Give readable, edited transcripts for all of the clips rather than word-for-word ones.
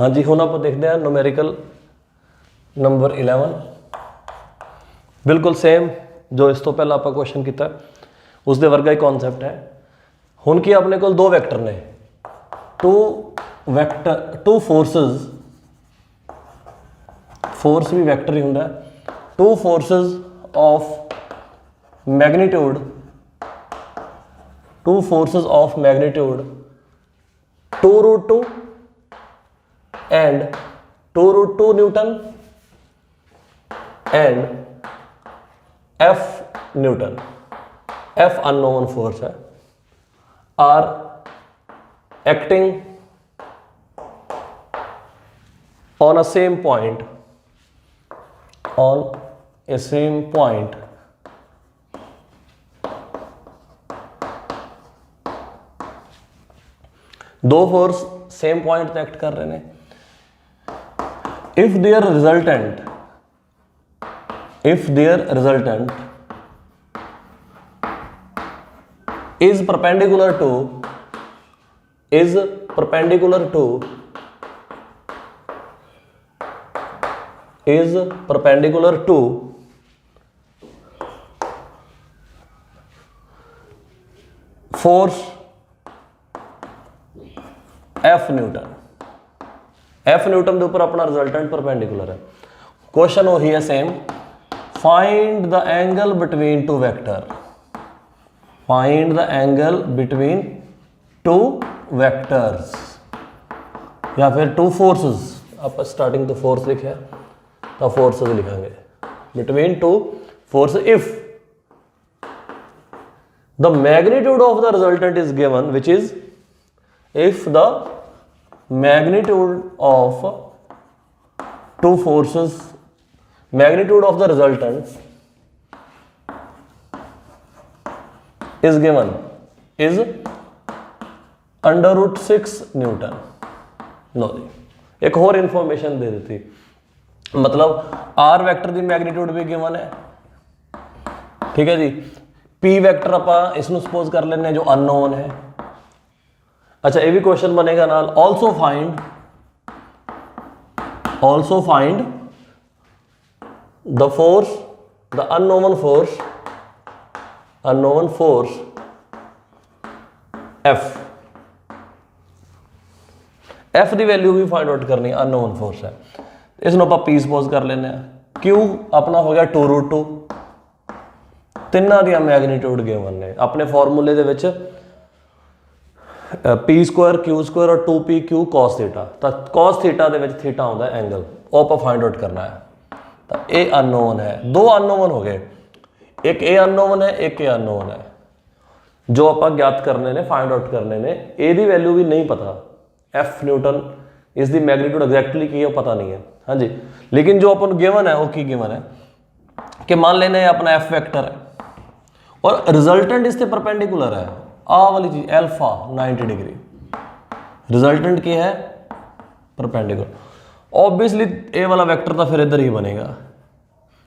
हाँ जी, हुण आप देखते हैं न्यूमेरिकल नंबर 11, बिल्कुल सेम जो इस तो पहला आप क्वेश्चन किया उसके वर्गा ही कॉन्सैप्ट है। हुण की अपने को दो वैक्टर ने, टू फोर्सेस, फोर्स भी वैक्टर ही होंगे, two forces of magnitude, two forces of magnitude 2√2 and 2√2 Newton and F Newton, F unknown force है, are acting on a same point, on a same point दो force same point act कर रहे हैं। If there resultant is perpendicular to force F newton, F newton के ऊपर अपना resultant perpendicular है। Question वही है same, find the angle between two vector, find the angle between two vectors या फिर टू फोर्सेस। आप स्टार्टिंग तो फोर्स लिखे तो फोर्सेस लिखेंगे, between two force if the magnitude of the resultant is given, which is if the magnitude of two forces, magnitude of the resultant is given is √6 newton. लो जी, एक और information दे देती, मतलब आर वैक्टर की magnitude भी given है, ठीक है जी। पी वैक्टर आप इसमें सपोज कर लेने जो अननोन है। अच्छा, ये भी क्वेश्चन बनेगा नाल, also find the force, the unknown force F की वैल्यू भी फाइंड आउट करनी, अननोन फोर्स है, इसमें आप पी सपोज कर लेने। क्यू अपना हो गया 2√2, तिना दी मैग्नीट्यूड गिवन ने अपने फॉर्मूले दे विच पी स्क्वायर क्यू स्क्वायर और 2p क्यू कॉस थीटा, तो कॉस थीटा दे विच थीटा आउंदा एंगल, वो आप फाइंड आउट करना है। तो ये अननोन है, दो अननोन हो गए, एक ए अननोन है, एक ए अननोन है, जो आप ज्ञात करने ने, फाइंड आउट करने ने। ए दी वैल्यू भी नहीं पता, एफ न्यूटन इसकी मैग्नीट्यूड एग्जैक्टली की है पता नहीं है, हाँ जी। लेकिन जो अपन गिवन है वो की गिवन है कि मान लेने अपना एफ वेक्टर है और रिजल्टेंट इससे परपेंडिकुलर है, आ वाली चीज एल्फा 90 डिग्री, रिजल्टेंट की है परपेंडिकुलर। ऑब्वियसली ए वाला वेक्टर तो फिर इधर ही बनेगा,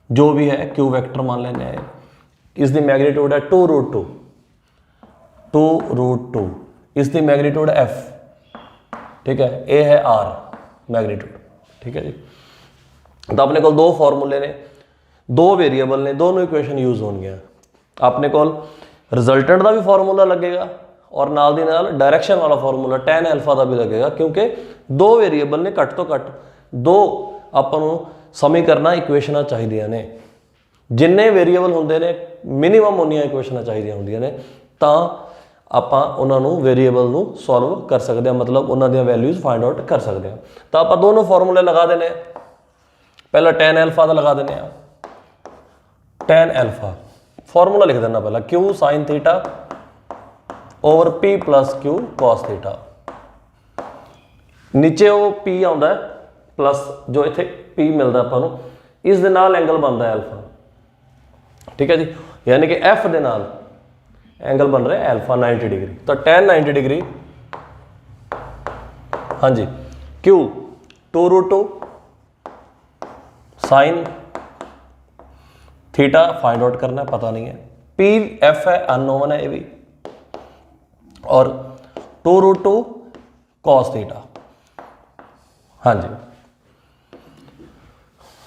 जो भी है क्यू वेक्टर मान लेने, इसकी मैग्नीट्यूड है 2√2, इसकी मैग्नीट्यूड है एफ, ठीक है, ए है आर मैग्नीट्यूड, ठीक है जी। तो अपने को दो फॉर्मूले ने, दो वेरिएबल ने, दोनों इक्वेशन यूज होंगे। अपने को रिजल्टेंट का भी फॉर्मूला लगेगा और नाल दी नाल डायरैक्शन वाला फॉर्मूला tan अल्फा का भी लगेगा, क्योंकि दो वेरिएबल ने, घट तो घट दो आपां समीकरण इक्वेशन चाहिए ने, जिन्ने वेरिएबल होंगे ने मिनीमम उन्नियां इक्वेशन चाहिए होंगे ने, तो आपां उन्होंने वेरिएबल नूं सॉल्व कर सकते हैं, मतलब उन्होंने वैल्यूज फाइंड आउट कर सकते हैं। तो आप दोनों फॉर्मूले लगा देने, पहला tan अल्फा का लगा देने, tan अल्फा फॉर्मूला लिख देना पहला, Q sine theta over P plus Q cos theta, नीचे वो पी आता है प्लस जो इतने पी मिलता अपन इस दे नाल एंगल बनता है अल्फा, ठीक है जी। यानी कि एफ दे नाल एंगल बन रहा है अल्फा 90 डिग्री, तो tan 90 डिग्री, हाँ जी, Q 2√2 sine theta find out करना है, पता नहीं है, पी एफ है अननोन है ये भी, और 2√2 कॉस थीटा, हाँ जी,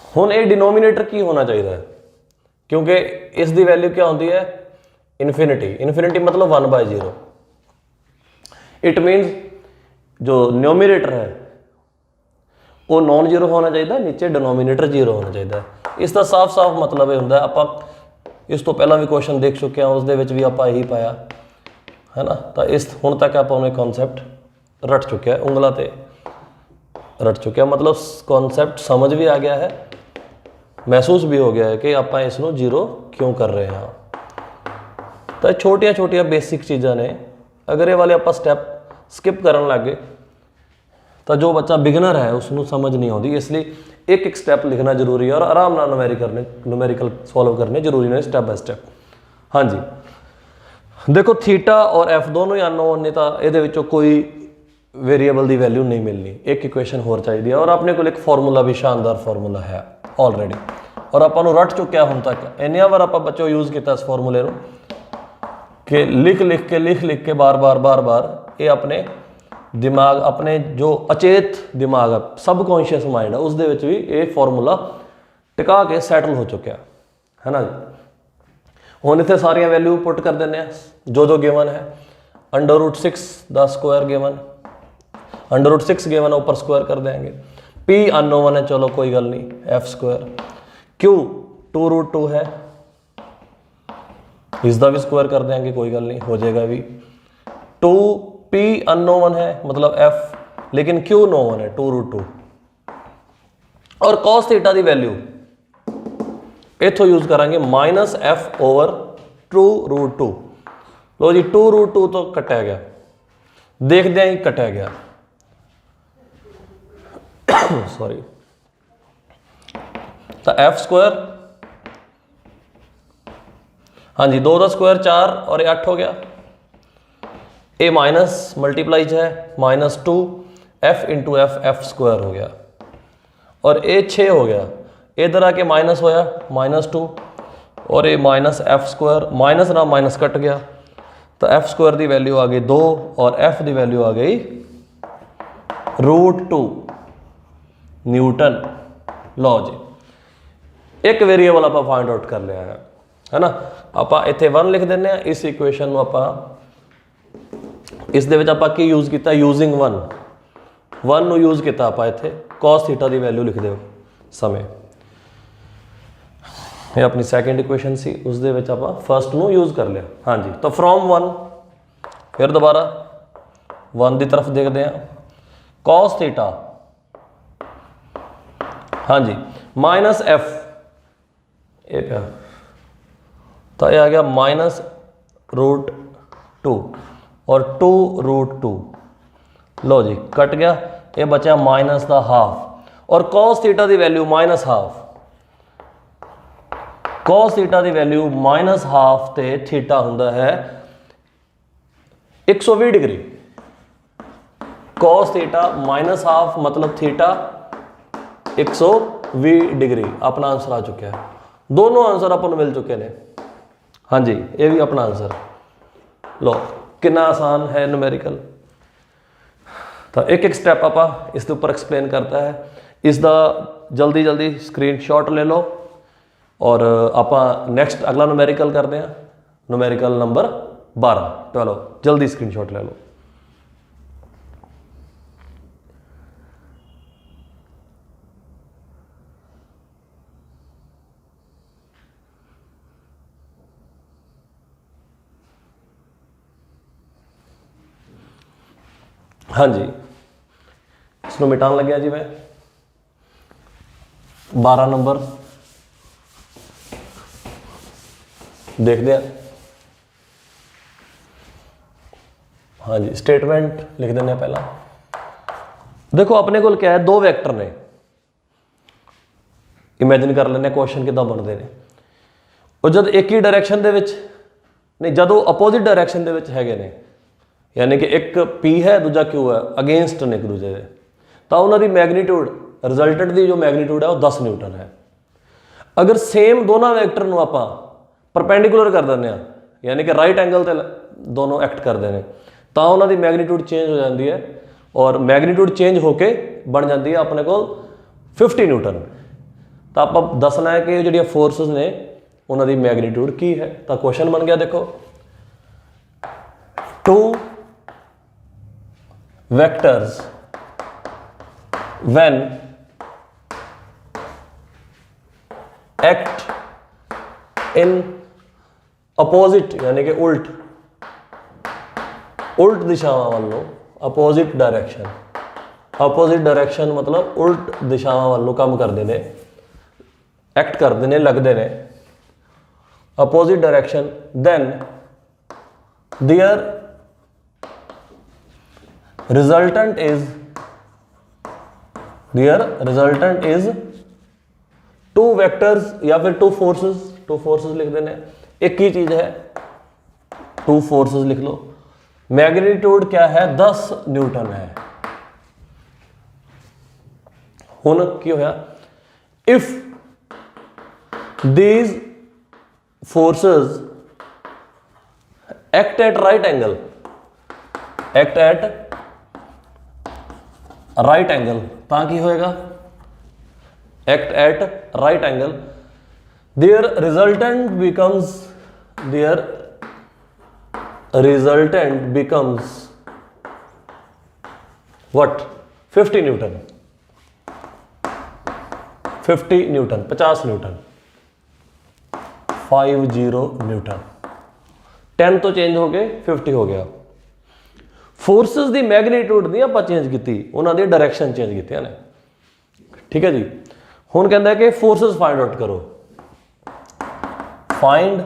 हुण ये डिनोमीनेटर की होना चाहिए है, क्योंकि इसकी वैल्यू क्या होती है, इन्फिनिटी। इन्फिनिटी मतलब 1/0। इट मीनस जो न्यूमरेटर है वो नॉन जीरो होना चाहिए, नीचे डिनोमीनेटर जीरो होना चाहिए। इसका साफ साफ मतलब ये होंगे, आप इस तो पहला भी क्वेश्चन देख चुके हैं, उस भी आप यही पाया है ना। तो इस हुण तक आप कॉन्सैप्ट रट चुके हैं, उंगलों ते रट चुके हैं, मतलब कॉन्सैप्ट समझ भी आ गया है, महसूस भी हो गया है कि आप इसनों जीरो क्यों कर रहे हैं। तो छोटिया छोटिया बेसिक चीज़ा ने, अगर ये वाले आप स्टैप स्किप करन लग गए तो जो बच्चा बिगनर है उसनों समझ नहीं आती, इसलिए एक एक स्टैप लिखना जरूरी है और आराम नाल न्यूमेरिकल सॉल्व करने जरूरी ने स्टैप बाय स्टैप। हाँ जी, देखो थीटा और एफ दोनों ही अननोन ने, तो ये कोई वेरीएबल की वैल्यू नहीं मिलनी, एक इक्वेशन होर चाहिए। और अपने को एक फॉर्मूला भी शानदार फॉर्मूला है ऑलरेडी, और आप रट चुके हुण तक इन्निया बार आप बच्चों यूज़ किया इस फॉर्मूले को कि लिख लिख के बार बार ये अपने दिमाग, अपने जो अचेत दिमाग है, सबकॉन्शियस माइंड है, उसदे विच भी ये फॉर्मूला टिका के सैटल हो चुका है ना जी। हुण इत्थे सारियां वैल्यू पुट कर देने जो गिवन है। √6 दा स्क्वायर गिवन, √6 गिवन ऊपर स्क्वायर कर देंगे। P अननोन है, चलो कोई गल नहीं, एफ स्क्वायर। Q 2√2 है, इसका भी स्क्वायर कर देंगे, कोई गल नहीं, हो जाएगा भी। 2P अननोन है मतलब F, लेकिन Q नोन है 2√2। और cos थीटा की वैल्यू इथों यूज करांगे -F/2√2। लो जी, 2√2 तो कटिया गया, देखदे ही कटिया गया सॉरी। तो एफ स्क्वायर, हाँ जी, 2 का स्क्वायर 4 और ये 8 हो गया। ए माइनस मल्टीप्लाइज है -2 एफ इंटू एफ स्क्वायर हो गया, और ए 6 हो गया। इधर आके माइनस होया -2 और ये -F स्क्वायर, माइनस ना माइनस कट गया, तो एफ स्क्वायर की वैल्यू आ गई 2 और एफ की वैल्यू आ गई √2 न्यूटन। लो जी, एक वेरीएबल आप फाइंड आउट कर लिया है ना। आप इत्थे 1 लिख देने, इस इक्वेशन में आप इस दे विच आपां की यूज़ किया, यूजिंग 1 नूं यूज़ किया आप इत्थे cos थीटा की वैल्यू लिख दो समय। ये अपनी सैकेंड इक्वेशन सी, उस दे विच आपां फर्स्ट नूं यूज़ कर लिया। हाँ जी, तो फ्रॉम 1 फिर दोबारा 1 की तरफ देखते हैं। cos थीटा, हाँ जी, -F ये क्या, तो ये आ गया -√2 और 2√2। लो जी, कट गया, ये बचा माइनस का हाफ, और cos थीटा की वैल्यू -हाफ। cos थीटा की वैल्यू -हाफ ते थीटा हुंदा है 120 डिग्री। cos थीटा -हाफ मतलब थीटा 120 डिग्री। अपना आंसर आ चुका है, दोनों आंसर अपन मिल चुके हैं। हाँ जी, ये भी अपना आंसर। लो कितना आसान है न्यूमेरिकल। तो एक एक स्टैप आप इसके ऊपर एक्सप्लेन करता है। इसका जल्दी स्क्रीनशॉट ले लो और आप नैक्सट अगला न्यूमेरिकल करते हैं, न्यूमेरिकल नंबर 12। चलो जल्दी स्क्रीनशॉट ले लो। हाँ जी, इसको मिटान लग गया जी मैं। 12 नंबर देखते हैं। हाँ जी, स्टेटमेंट लिख देने पहला। देखो अपने को क्या है, 2 वैक्टर ने, इमेजिन कर लेने क्वेश्चन किदा बनते हैं। और जब एक ही डायरैक्शन दे विच नहीं, जो अपोजिट डायरैक्शन दे विच हैगे ने, यानी कि एक P है दूजा Q है, अगेंस्ट ने एक दूजे के, तो उन्होंने मैगनीट्यूड रिजल्टेंट की जो मैगनीट्यूड है वो 10 न्यूटन है। अगर सेम दोनों वैक्टर को आप परपेंडिकुलर कर दें, यानी कि राइट एंगल से दोनों एक्ट करते हैं, तो उन्होंने मैगनीट्यूड चेंज हो जाती है और मैगनीट्यूड चेंज होके बन जाती है अपने को 50 न्यूटन। तो आप दसना है कि जो फोर्सेस ने उन्होंने मैगनीट्यूड की है। तो क्वेश्चन बन गया, देखो 2 vectors when act in opposite यानी कि उल्ट दिशावां वालों, अपोजिट डायरैक्शन मतलब उल्ट दिशावां वालों काम करते हैं, एक्ट करते हैं, लगते हैं opposite direction, then there resultant is 2 vectors या फिर 2 फोर्सेस लिख देने, एक ही चीज है 2 फोर्सेस लिख लो। मैग्नीट्यूड क्या है 10 न्यूटन है। हुन की होया, if these forces act at right angle ਤਾਂ ਕੀ ਹੋਏਗਾ, act at right angle, their resultant becomes what 50 Newton 50 Newton 50 Newton 50 Newton 10 तो चेंज हो गए 50 हो गया। फोर्सेस की मैगनीट्यूड नहीं आप चेंज की, उन्होंने डायरैक्शन चेंज की ने, ठीक है जी। हुण कहता है कि फोर्सेस फाइंड आउट करो, find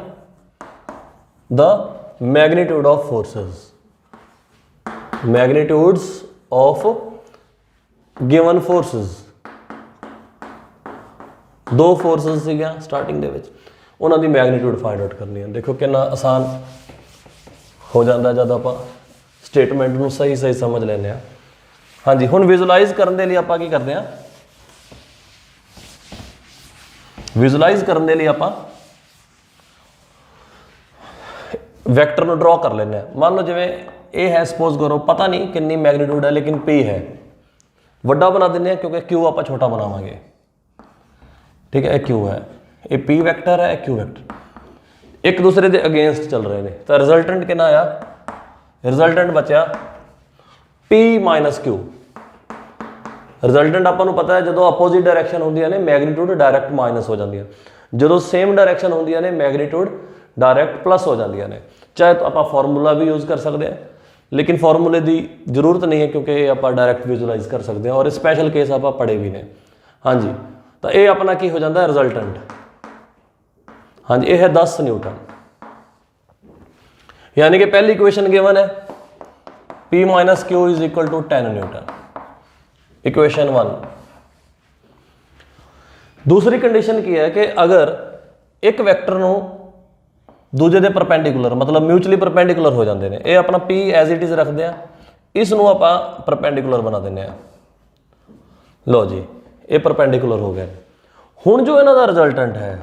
the magnitude of forces, magnitudes of given forces. 2 forces सीगियां स्टार्टिंग दे विच, उन्होंने मैगनीट्यूड फाइंड आउट करनी है। देखो कितना आसान हो जाता जब आप स्टेटमेंट को सही समझ लेने। हाँ जी, हुण विजुलाइज करने के लिए आप की करते हैं, विजुलाइज करने के लिए आप वैक्टर को ड्रॉ कर लेने। मान लो जिवें ए है, सपोज करो पता नहीं कितनी मैगनीट्यूड है लेकिन पी है, वड्डा बना दें क्योंकि क्यू आप छोटा बनावांगे, ठीक है। क्यू है, ये पी वैक्टर है, क्यू वैक्टर एक दूसरे के अगेंस्ट चल रहे हैं। तो रिजल्टेंट कितना आया, रिजल्टेंट बचा पी माइनस क्यू। रिजल्टेंट आपको पता है जो अपोजिट डायरैक्शन होंगी ने मैगनीट्यूड डायरैक्ट माइनस हो जाती है, जो सेम डायरैक्शन होंगी ने मैगनीट्यूड डायरैक्ट प्लस हो जाती ने। चाहे तो आप फॉर्मूला भी यूज़ कर सकते हैं, लेकिन फॉर्मूले की जरूरत नहीं है क्योंकि आप डायरैक्ट विजुलाइज कर सकते हैं और स्पैशल केस आप पढ़े भी ने। हाँ जी, तो ये अपना की हो जाता है रिजल्टेंट। हाँ जी, ये है 10 न्यूटन, यानी कि पहली इक्वेशन गिवन है P minus Q is equal to 10 newton, equation 1। दूसरी कंडीशन की है कि अगर एक वैक्टर नूं दूजे दे परपेंडिकुलर मतलब म्यूचुअली परपेंडिकुलर हो जाते हैं, ये अपना P एज इट इज रखते हैं, इसनूं आपां परपेंडिकुलर बना देने। लो जी, ये परपेंडिकुलर हो गए। हुण जो इन्हां दा रिजल्टेंट है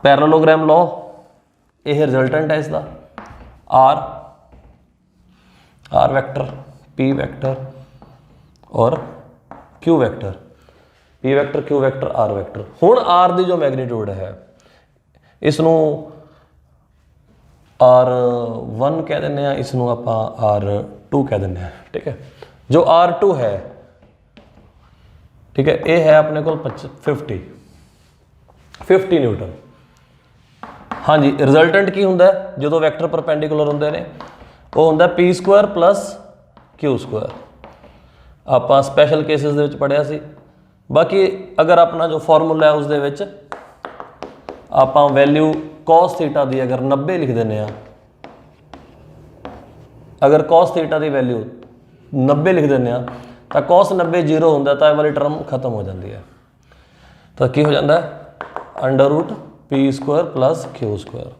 पैरेललोग्राम लॉ, यह रिजल्टेंट है इसका आर वैक्टर, पी वैक्टर और Q vector, P vector Q vector R vector. हुण आर की जो मैगनीट्यूड है इसनूं R1 कह दें, इसनूं आपां R2 कह दें, ठीक है। जो R2 है, ठीक है, ये है अपने को 50 न्यूटन। हाँ जी, रिजल्टेंट की हुंदा है जो वैक्टर परपेंडिकुलर होंदे ने, वो हुंदा P square plus Q square. आप स्पैशल केसिस दे विच पढ़िया सी। बाकी अगर अपना जो फॉर्मूला है उसदे विच आप वैल्यू कॉस थीटा की अगर 90 लिख दें, अगर कॉस थीटा की वैल्यू 90 लिख दें तो कॉस 90 जीरो होंदा, तो यह वाली टर्म खत्म हो जाती है। तो की हो जाता है under root P square plus Q square.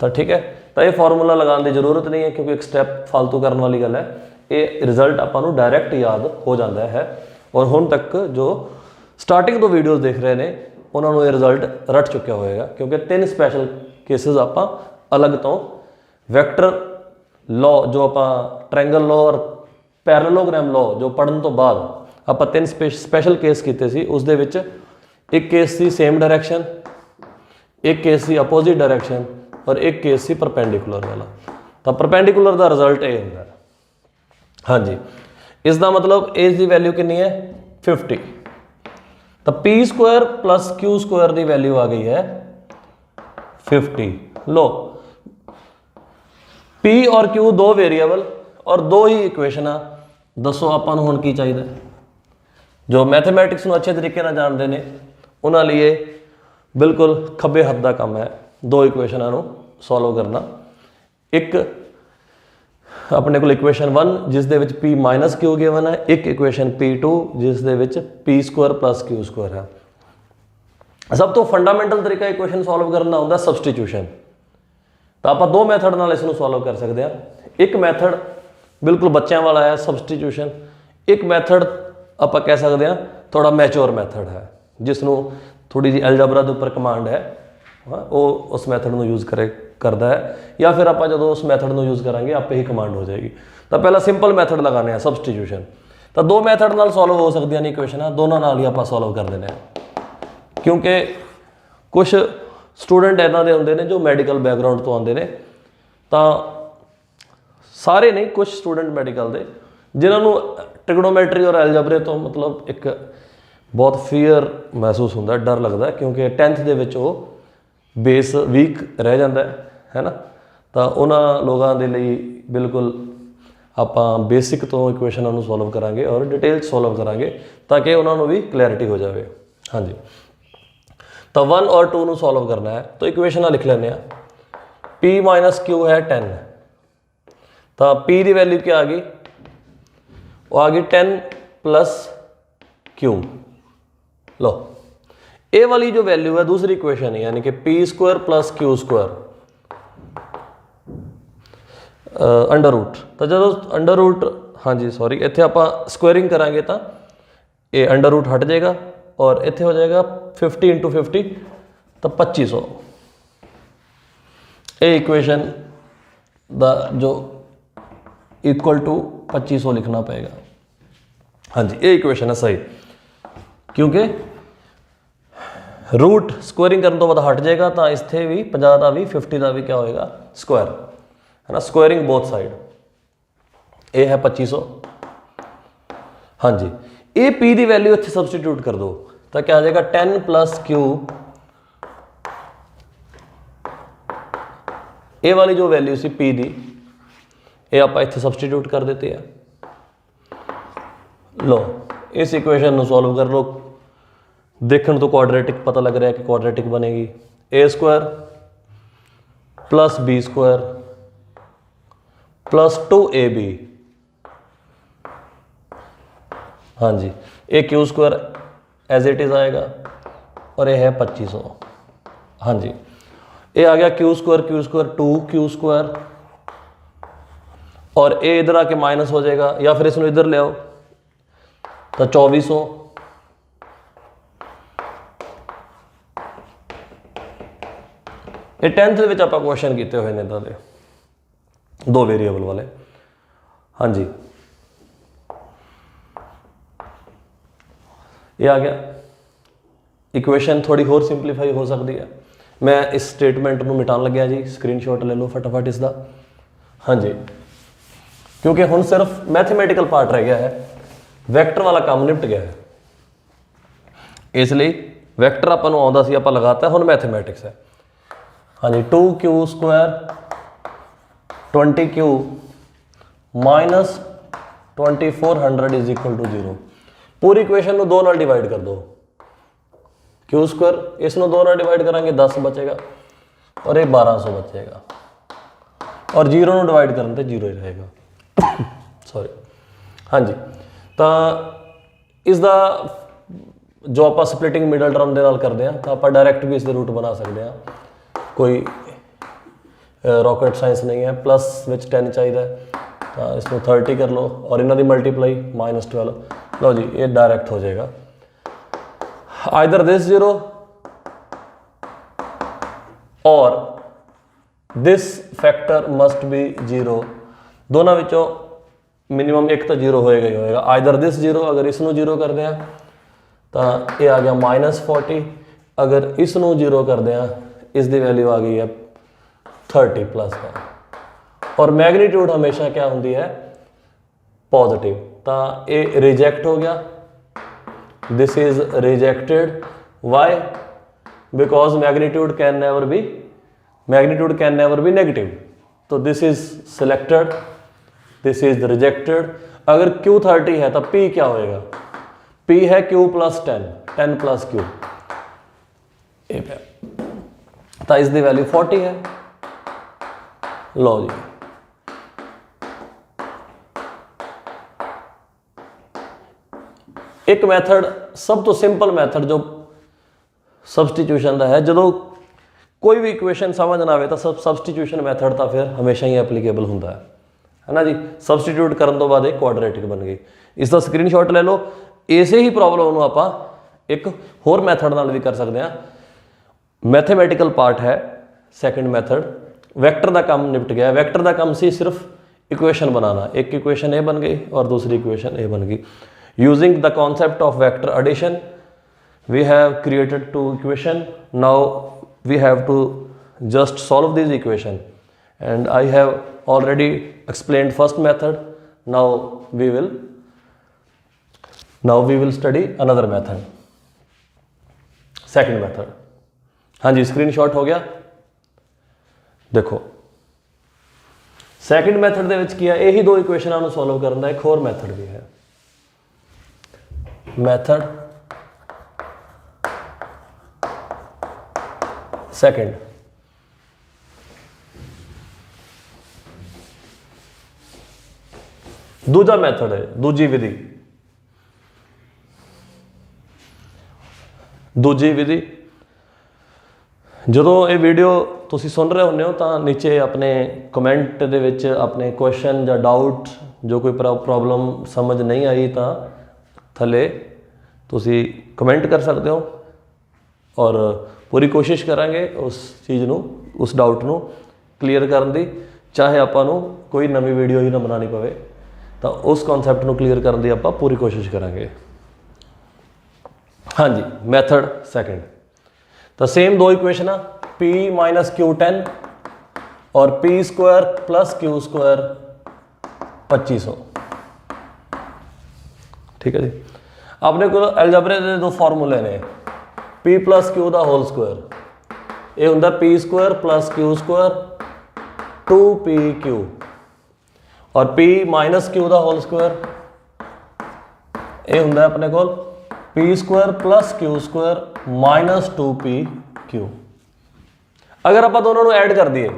तो ठीक है, तो ये फॉर्मूला लगाने की जरूरत नहीं है क्योंकि एक स्टैप फालतू करने वाली गल है। ये रिजल्ट आपको डायरैक्ट याद हो जाता है और हुण तक जो स्टार्टिंग तो वीडियोज़ देख रहे हैं उन्होंने ये रिजल्ट रट चुक्या होएगा, क्योंकि 3 स्पैशल केसिस आप अलग तो वैक्टर ਲੋ ਜੋ ਆਪਾਂ ਟ੍ਰਾਇੰਗਲ ਲੋ ਔਰ ਪੈਰਲਲੋਗ੍ਰਾਮ ਲੋ ਜੋ ਪੜਨ ਤੋਂ ਬਾਅਦ ਆਪਾਂ 3 ਸਪੈਸ਼ਲ ਕੇਸ ਕੀਤੇ ਸੀ। ਉਸ ਦੇ ਵਿੱਚ ਇੱਕ ਕੇਸ ਸੀ ਸੇਮ ਡਾਇਰੈਕਸ਼ਨ, ਇੱਕ ਕੇਸ ਸੀ ਅਪੋਜ਼ਿਟ ਡਾਇਰੈਕਸ਼ਨ ਔਰ ਇੱਕ ਕੇਸ ਸੀ ਪਰਪੈਂਡੀਕੂਲਰ ਵਾਲਾ। ਤਾਂ ਪਰਪੈਂਡੀਕੂਲਰ ਦਾ ਰਿਜ਼ਲਟ ਇਹ ਹੁੰਦਾ। ਹਾਂਜੀ, ਇਸ ਦਾ ਮਤਲਬ ਇਸ ਦੀ ਵੈਲਿਊ ਕਿੰਨੀ ਹੈ 50। ਤਾਂ ਪੀ ਸਕੁਆयर ਪਲਸ ਕਿਊ ਸਕੁਆयर ਦੀ ਵੈਲਿਊ ਆ ਗਈ ਹੈ 50। लो P और Q दो वेरिएबल और दो ही इक्वेशन आ। दसो आपां नूं हुण की चाहिए? जो मैथमैटिक्स नूं अच्छे तरीके नाल जाणदे ने उन्हां लिए बिल्कुल खब्बे हत्थ दा काम है दो इक्वेशनां नूं सॉल्व करना। एक अपने कोल इक्वेशन 1 जिस दे विच P माइनस Q गिवन है, एक इक्वेशन P2 जिस दे विच P square plus Q square है। सब तो फंडामेंटल तरीका इक्वेशन सॉल्व करना होंदा सबस्टिट्यूशन। तो आप दो मैथड नाल इसनूं सॉल्व कर सकते हैं। एक मैथड बिल्कुल बच्चों वाला है सबस्टिट्यूशन, एक मैथड आप कह सकते हैं थोड़ा मैच्योर मैथड है जिसनों थोड़ी जी अलजबरा के उपर कमांड है वो उस मैथड में यूज़ करता है, या फिर आप जो उस मैथड में यूज़ करांगे आपे ही कमांड हो जाएगी। तो पहला सिंपल मैथड लगाने सबस्टिट्यूशन। तो दो मैथड नाल सॉल्व हो सकती हैं इक्वेशन, दोनों नाल ही आप सॉल्व कर देने। क्योंकि कुछ स्टूडेंट इदां दे हुंदे ने जो मैडिकल बैकग्राउंड तो आते हैं, तो सारे नहीं कुछ स्टूडेंट मैडिकल दे जिन्होंने ट्रिग्नोमैट्री और एलजबरे तो मतलब एक बहुत फीयर महसूस होंदा, डर लगता है, क्योंकि 10th दे विच वो बेस वीक रह जाता है ना। तो उन्होंने लोगों के लिए बिल्कुल आप बेसिक तो इक्वेशनों को सॉल्व करांगे और डिटेल सॉल्व करांगे ताकि उन्होंने भी क्लैरिटी हो जाए। हाँ जी, तो 1 और 2 नूं सॉल्व करना है। तो इक्वेशन लिख लें P माइनस क्यू है 10, तो P की वैल्यू क्या आ गई? वो आ गई 10 प्लस क्यू। लो ए वाली जो वैल्यू है दूसरी इक्वेशन है, यानी कि P square plus Q square under root. तो जो अंडर रूट, हाँ जी सॉरी, इत्थे आप स्क्वेयरिंग करांगे तो ये अंडर रूट हट जाएगा और इत्थे हो जाएगा 50 इंटू 50 तो 2500। ये इक्वेशन दा जो इक्वल टू 2500 लिखना पड़ेगा। हाँ जी, ये इक्वेशन है सही, क्योंकि रूट स्क्वेयरिंग करने तो बाद हट जाएगा तो इत्थे भी 50 का भी 50 का भी क्या होएगा स्क्वायर, है ना, स्क्वेयरिंग बोथ साइड। ये है 2500। हाँ जी, ये P की वैल्यू इत्थे सबस्टिट्यूट कर दो तो क्या आ जाएगा 10 प्लस क्यू। ए वाली जो वैल्यू सी P की ये आप इत्थे सबस्टिट्यूट कर देते हैं। लो इस इक्वेशन को सॉल्व कर लो। देखने तो क्वाड्रेटिक पता लग रहा है कि क्वाड्रेटिक बनेगी A square plus B square plus 2ab। हाँ जी, A Q square as it is आएगा और ये है 2500। हाँ जी, ये आ गया क्यू स्क्वायर 2 स्क्वायर और ए इधर आके माइनस हो जाएगा, या फिर इसमें इधर ले आओ तो 2400। ये 10th विच आपां क्वेश्चन किए हुए हैं इदां दे दो वेरीएबल वाले। हाँ जी, ये आ गया। इक्वेशन थोड़ी होर सिंपलीफाई हो सकती है। मैं इस स्टेटमेंट को मिटान लग्या जी, स्क्रीनशॉट ले लो फटाफट इसका। हाँ जी, क्योंकि हुण सिर्फ मैथमैटिकल पार्ट रह गया है, वैक्टर वाला काम निपट गया है। इसलिए वैक्टर आपां नूं आउंदा सी, आपां लगाता, हुण मैथमैटिक्स है। हाँ जी, 2q square 20q minus 2400 is equal to 0। पूरी इक्वेशन को 2 नाल डिवाइड कर दो। क्यू स्क्वायर इसनों 2 नाल डिवाइड करांगे 10 बचेगा और ये 1200 बचेगा और 0 को डिवाइड करने से 0 ही रहेगा। सॉरी। हाँ जी, तो इसका जो आप स्प्लिटिंग मिडल टर्म के नाल करते हैं तो आप डायरैक्ट भी इसके रूट बना सकते हैं। कोई रॉकेट साइंस नहीं है। प्लस विच 10 चाहिए तो इसमें 30 कर लो और इन्हों की मल्टीप्लाई -12। लो जी, ये डायरैक्ट हो जाएगा। आइदर दिस 0 और दिस फैक्टर मस्ट बी 0 दोनों विचों मिनिमम एक तो जीरो होएगा ही होएगा, आइदर दिस जीरो, अगर इसनों जीरो करते हैं तो ये आ गया -40, अगर इसनों जीरो करते हैं इसकी वैल्यू आ गई है 30 प्लस का। और मैग्नीट्यूड हमेशा क्या होंगी है, पॉजिटिव, तो ये रिजेक्ट हो गया, this is rejected. Why? Because magnitude can never be negative, तो this is selected, this is rejected. अगर Q30 है तो P क्या होएगा, P है Q प्लस 10 प्लस Q, तो इसकी वैल्यू 40 है। लो जी, एक मैथड सब तो सिंपल मैथड जो सबस्टिट्यूशन का है, जो कोई भी इक्वेशन समझ ना आए तो सबस्टिट्यूशन मैथड तो फिर हमेशा ही एप्लीकेबल होंगे है ना जी। सबस्टिट्यूट करने तो बाद एक क्वाड्रेटिक बन गई। इसका स्क्रीनशॉट ले लो। इसे ही प्रॉब्लम आप एक होर मैथड नाल भी कर सकते हैं। मैथेमैटिकल पार्ट है सैकेंड मैथड, वैक्टर का काम निपट गया। वैक्टर का काम सी सिर्फ इक्वेशन बनाना, एक इक्वेशन ए बन गई और दूसरी इक्वेशन ए बन गई। Using the concept of vector addition we have created two equation. Now we have to just solve this equation and I have already explained first method. Now we will study another method, second method। हाँ जी, screenshot हो गया। देखो second method दे विच की है, यही दो इक्वेशनां नूं सॉल्व करन दा एक होर मैथड भी है। मैथड सेकेंड, दूजा मैथड है, दूजी विधि। दूजी विधि जो ये वीडियो तुसी सुन रहे होंगे हो तो नीचे अपने कमेंट दे विच अपने क्वेश्चन या डाउट जो कोई प्रॉब्लम समझ नहीं आई तो थले तुसी कमेंट कर सकते हो और पूरी कोशिश करांगे उस चीज़ नू, उस डाउट नू क्लीयर करने दी। चाहे आपां नू कोई नवी वीडियो ही ना बनानी पवे तो उस कॉन्सैप्ट को क्लीयर करने की आप पूरी कोशिश करांगे। हाँ जी, मैथड सैकेंड तो सेम दो इक्वेशन P माइनस Q10 और P square plus Q square 2500। ठीक है जी। अपने को अलजबरे के दो फॉर्मूले ने, P प्लस Q का होल स्क्वायर, ये होंगे P square plus Q square 2PQ और P माइनस Q का होल स्क्वायर ये होंगे अपने को P square plus Q square minus 2PQ। अगर आप दोनों ऐड कर दिए,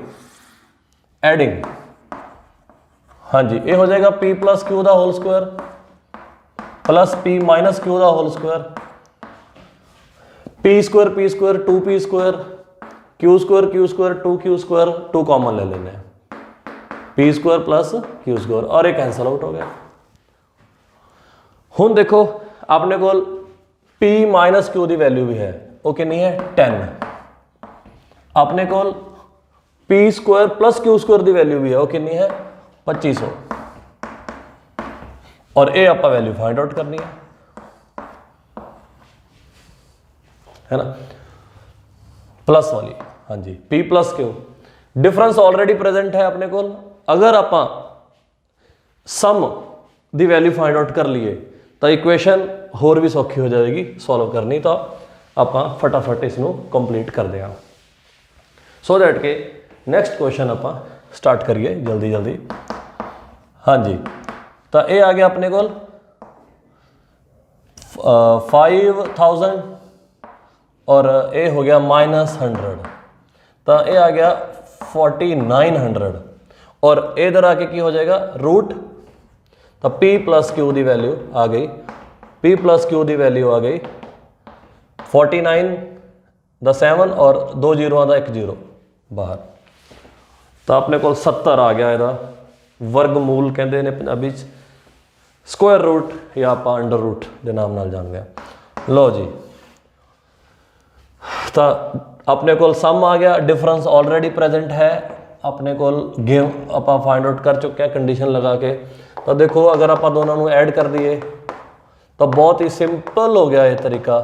एडिंग, हाँ जी, ये हो जाएगा P प्लस Q का whole square plus P minus Q का whole square, P square 2P square, Q square 2Q square, 2 common ले लेने हैं, P square plus Q square और ये कैंसल आउट हो गया। हुण देखो अपने को P माइनस Q की वैल्यू भी है, वो कितनी है 10। अपने को P square plus Q square की वैल्यू भी है, वो कितनी है 2500 और ये आप वैल्यू फाइंड आउट करनी है ना, प्लस वाली। हाँ जी, P plus Q difference already present है अपने को। अगर आप सम की वैल्यू फाइंड आउट कर लिए तो इक्वेशन होर भी सौखी हो जाएगी सॉल्व करनी, तो आप फटाफट इसनों कंप्लीट कर दें सो दैट के नैक्सट क्वेश्चन आप स्टार्ट करिए जल्दी जल्दी। हाँ जी, तो ये आ गया अपने को 5000 और ये हो गया -100, तो ये आ गया 4900 और इधर आके की हो जाएगा रूट, तो P प्लस Q की वैल्यू आ गई, P प्लस Q की वैल्यू आ गई 49 द 7 और 2 जीरों का 1 जीरो बाहर, तो अपने को 70 आ गया। यदा वर्गमूल कहते हैं पंजाबी स्क्वायर रूट या आप अंडर रूट के नाम नाल जानते हैं। लो जी, तो अपने को सम आ गया, डिफरेंस ऑलरेडी प्रेजेंट है, ਆਪਣੇ ਕੋਲ गेम ਆਪਾਂ फाइंड आउट कर चुके हैं कंडीशन लगा के। तो देखो अगर आप दोनों को ऐड कर दिए तो बहुत ही सिंपल हो गया ये तरीका।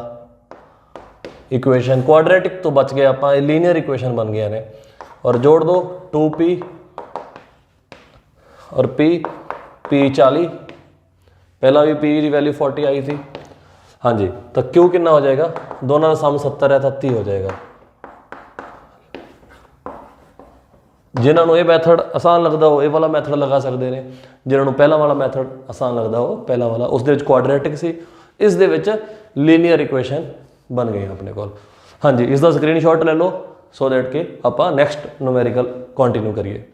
इक्वेशन क्वाड्रेटिक तो बच गए, आप लीनियर इक्वेशन बन गया ने। और जोड़ दो 2p और p 40, पहला भी p की वैल्यू 40 आई थी। हाँ जी, तो q कितना हो जाएगा, दोनों का सम 70 है, 33 हो जाएगा। जिन्होंने ये मैथड आसान लगता हो ये वाला मैथड लगा सकते हैं, जिन्होंने पहला वाला मैथड आसान लगता हो पहला वाला। उस क्वाड्रेटिक सी, इस दे विच लीनियर इक्वेशन बन गई अपने को। हाँ जी, इसका स्क्रीनशॉट ले लो सो दैट कि आप नैक्सट न्यूमेरिकल कंटिन्यू करिए।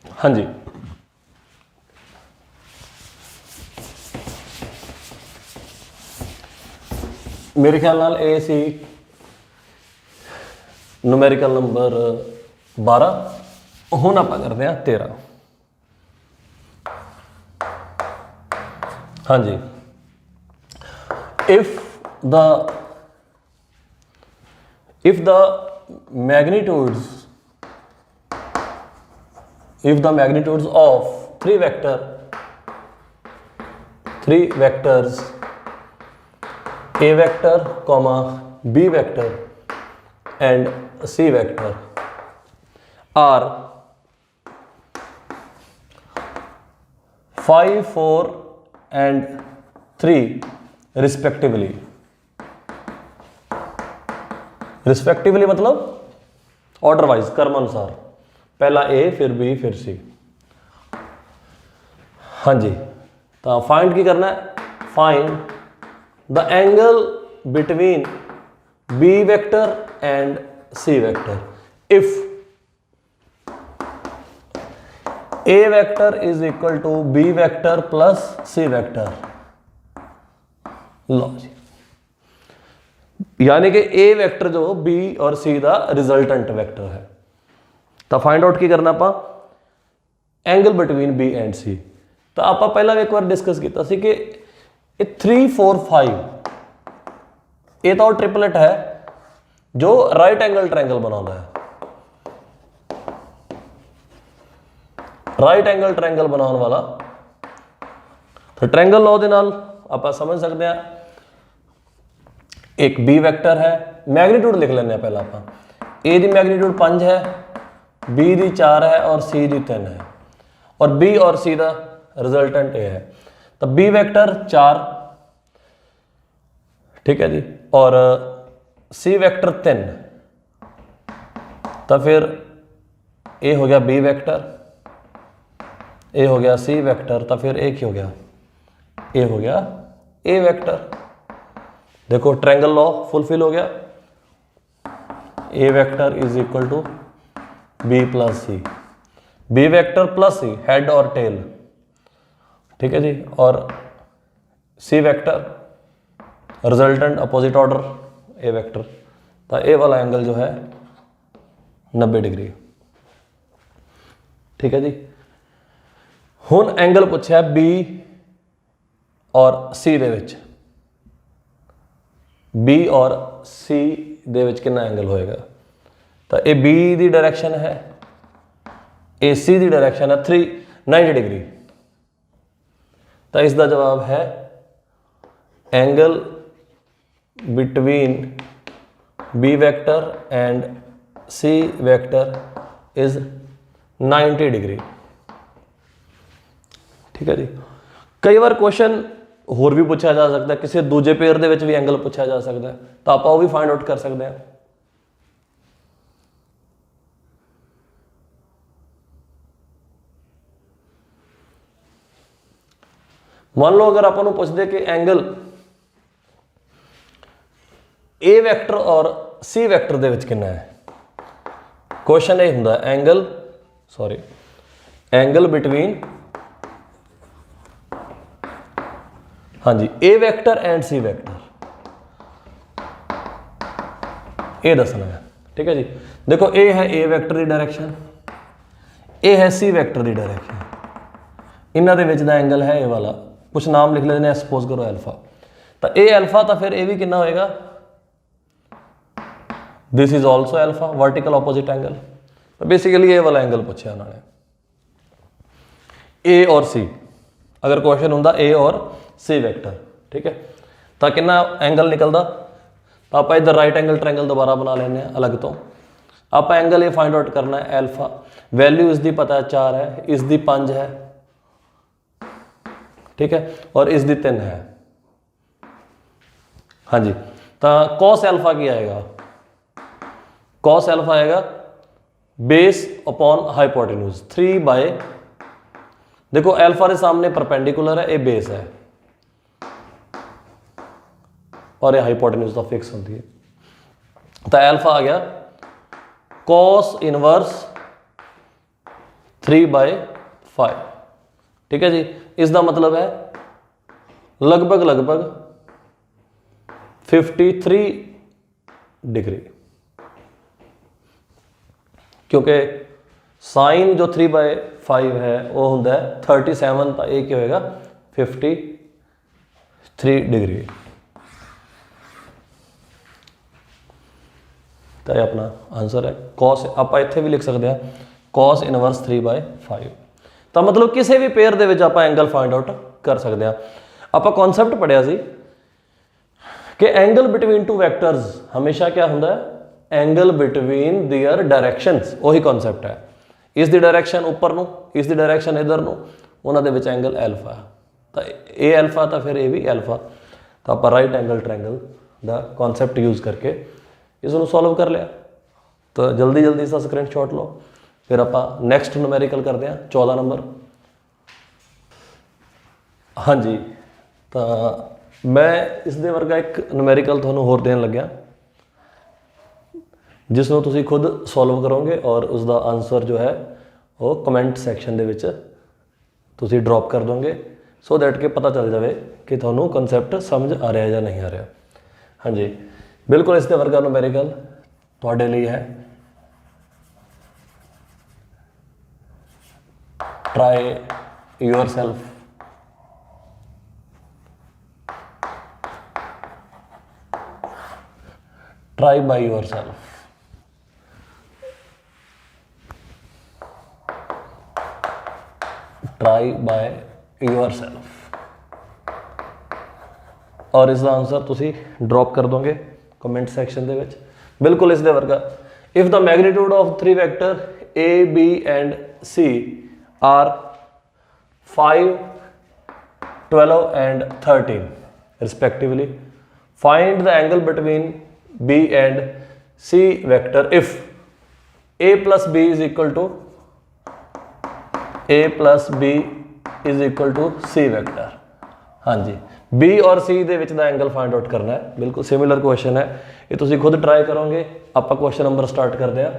हाँ जी, मेरे ख्याल नाल ए सी न्यूमेरिकल नंबर 12। हुण आप करते हैं 13। हाँ जी, if the magnitudes of three vectors a vector comma b vector and c vector are 5, 4 and 3 respectively मतलब ऑर्डर वाइज क्रम अनुसार, पहला ए फिर बी फिर सी। हाँ जी, तो फाइंड की करना है, find the angle between B vector and C vector if A vector is equal to B vector plus C vector. लो जी, यानी कि ए वेक्टर जो बी और सी का रिजल्टेंट वेक्टर है। तो फाइंड आउट की करना आप एंगल बिटवीन बी एंड सी। तो आप पहला एक बार डिस्कस किया सी कि 3, 4, 5 ये तो ट्रिपलेट है जो राइट एंगल ट्रायंगल बनाता है। राइट एंगल ट्रायंगल बनाने वाला तो ट्रायंगल लॉ दे नाल आप समझ सकते हैं। एक बी वेक्टर है, मैग्नीट्यूड लिख लेने पहला आप। ए की मैग्नीट्यूड 5 है, बी की 4 है और सी की 3 है, और बी और सी का रिजल्टेंट ए है। तो बी वेक्टर 4, ठीक है जी, और सी वेक्टर 3। तो फिर ए हो गया बी वेक्टर, ए हो गया सी वेक्टर, तो फिर एक ही हो गया, ए हो गया ए वेक्टर। देखो ट्रायंगल लॉ फुलफिल हो गया। A vector is equal to B plus C, B vector plus C head और टेल, ठीक है जी, और C vector resultant opposite order A vector. तो ए वाला एंगल जो है 90 डिग्री, ठीक है जी। हुण एंगल पूछा बी और सी दे विच, बी और सी दे विच कितना एंगल होएगा। तो ए बी दी डायरेक्शन है, ए सी दी डायरेक्शन है 90 डिग्री। तो इसका जवाब है angle between B vector and C vector is 90 degree, ठीक है जी। कई बार क्वेश्चन होर भी पूछा जा सकता है, किसी दूजे पेयर दे विच भी एंगल पूछा जा सकता है, तो आप वो भी फाइंड आउट कर सकते हैं। मान लो अगर आपको पूछते कि एंगल ए वैक्टर और सी वैक्टर दे विच कितना है, क्वेश्चन ये हुंदा एंगल बिटवीन, हाँ जी, ए वेक्टर एंड सी वेक्टर। ये दसना है। ठीक है जी, देखो ए है ए वैक्टर की डायरैक्शन, ए है सी वैक्टर की डायरैक्शन, इन्हों के विच दा एंगल है ए वाला, कुछ नाम लिख लेते हैं, सपोज करो अल्फा, तो ए अल्फा, तो फिर ये भी कितना होएगा, this is also alpha, vertical opposite angle. तो बेसिकली ए वाला एंगल पूछा उन्होंने, ए और सी, अगर क्वेश्चन होंदा ए और सी वैक्टर, ठीक है, तो कितना एंगल निकलता, तो आप इधर राइट एंगल ट्रायंगल दोबारा बना लेने अलग तो, आप एंगल ये फाइंड आउट करना है अल्फा, वैल्यू इसकी पता है 4 है, इसकी 5 है, ठीक है, और इसकी 3 है। हाँ जी, तो कॉस अल्फा की आएगा, कॉस अल्फा आएगा बेस अपॉन हाइपोटेन्यूज 3 बाय, देखो अल्फा के सामने परपेंडिकुलर है, ये बेस है और ये हाइपोटेन्यूज तो फिक्स होती है, तो अल्फा आ गया कॉस इनवर्स 3/5। ठीक है जी, इसका मतलब है लगभग 53 डिग्री, क्योंकि साइन जो 3/5 है वो होता है 37, तो ये क्या होएगा 53 डिग्री। तो ये अपना आंसर है कॉस, आप इत्थे भी लिख सकते हैं कॉस इनवर्स 3/5। तो मतलब किसी भी पेयर दे विच आपां एंगल फाइंड आउट कर सकते हैं। आपां कॉन्सैप्ट पढ़िया सी कि एंगल बिटवीन टू वैक्टर्स हमेशा क्या होंदा है, एंगल बिटवीन देयर डायरैक्शनस, वही कॉन्सैप्ट है, इसकी डायरैक्शन उपर नूं, इसकी डायरैक्शन इधर नूं, उन्हां दे विच एंगल अल्फा, तो ये अल्फा, तो फिर ये भी अल्फा, तो आप राइट एंगल ट्रायंगल का कॉन्सैप्ट यूज़ करके इसनूं सॉल्व कर लिया। तो जल्दी जल्दी इसका स्क्रीनशॉट लो, फिर आप नैक्सट न्यूमेरिकल करते हैं 14 नंबर। हाँ जी, तो मैं इस दे वर्गा एक न्यूमेरिकल तुहानूं होर देन लग्या, जिसनों तुसी खुद सॉल्व करोगे और उसका आंसर जो है वो कमेंट सैक्शन दे विच तुसी ड्रॉप कर दोगे, सो दैट कि पता चल जाए कि तुहानूं कंसैप्ट समझ आ रहा है या नहीं आ रहा। हाँ जी, बिल्कुल इसके वर्गा न्यूमेरिकल तुहाडे लिए है। Try yourself, try by yourself. Try by yourself, और इसका आंसर तुसी ड्रॉप कर दोगे कमेंट सैक्शन दे विच, बिल्कुल इस दे वर्गा। If the magnitude of 3 vector A B and C are 5, 12 and 13 respectively, find the angle between B and C vector if A plus B is equal to C vector। हाँ जी, B और C दे विच दा angle find out करना है, बिल्कुल similar question है, ये तुसी खुद ट्राई करोगे। आप क्वेश्चन नंबर स्टार्ट करते हैं,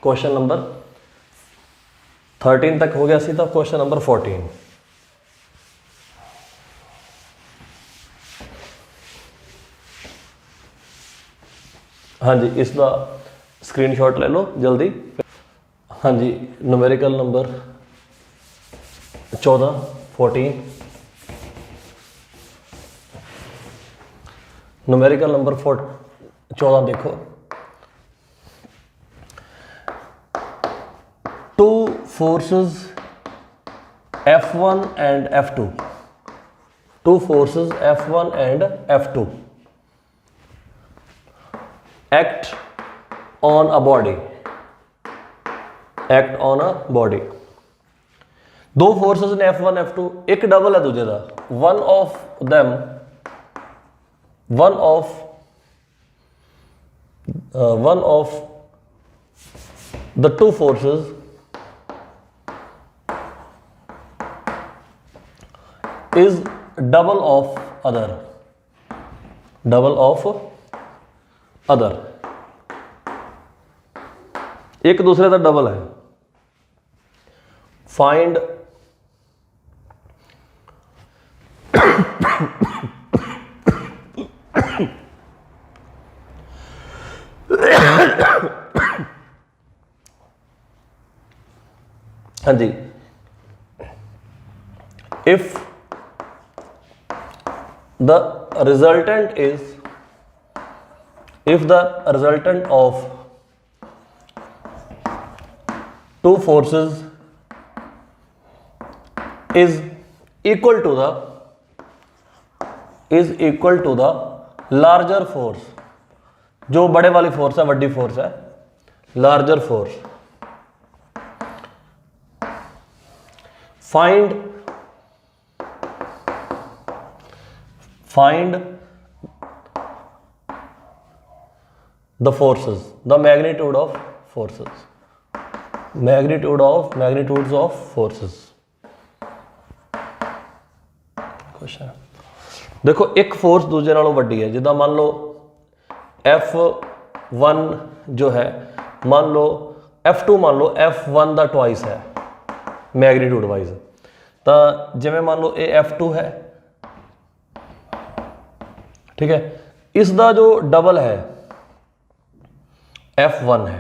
क्वेश्चन नंबर 13 तक हो गया सी, तो क्वेश्चन नंबर 14। हाँ जी, इसका स्क्रीनशॉट ले लो जल्दी। हाँ जी, न्यूमेरिकल नंबर 14 न्यूमेरिकल नंबर 14 देखो, two forces F1 and F2, two forces F1 and F2 act on a body, दो फोर्सेस ने F1 F2, एक डबल है दूजे का, one of the two forces is double of other, एक दूसरे का डबल है। फाइंड हाँ जी, if the resultant of two forces is equal to the larger force, जो बड़े वाली फोर्स है, बड़ी फोर्स है, larger force, find the forces, the magnitude of forces, magnitudes of forces। Question देखो, एक फोर्स दूसरे नालों वड्डी है, जिदा मान लो F1 जो है, मान लो F2 मान लो F1 ਦਾ ट्वाइस है मैग्नीट्यूड वाइज। तो जिमें मान लो ये F2 है, ठीक है, इसका जो डबल है F1 है,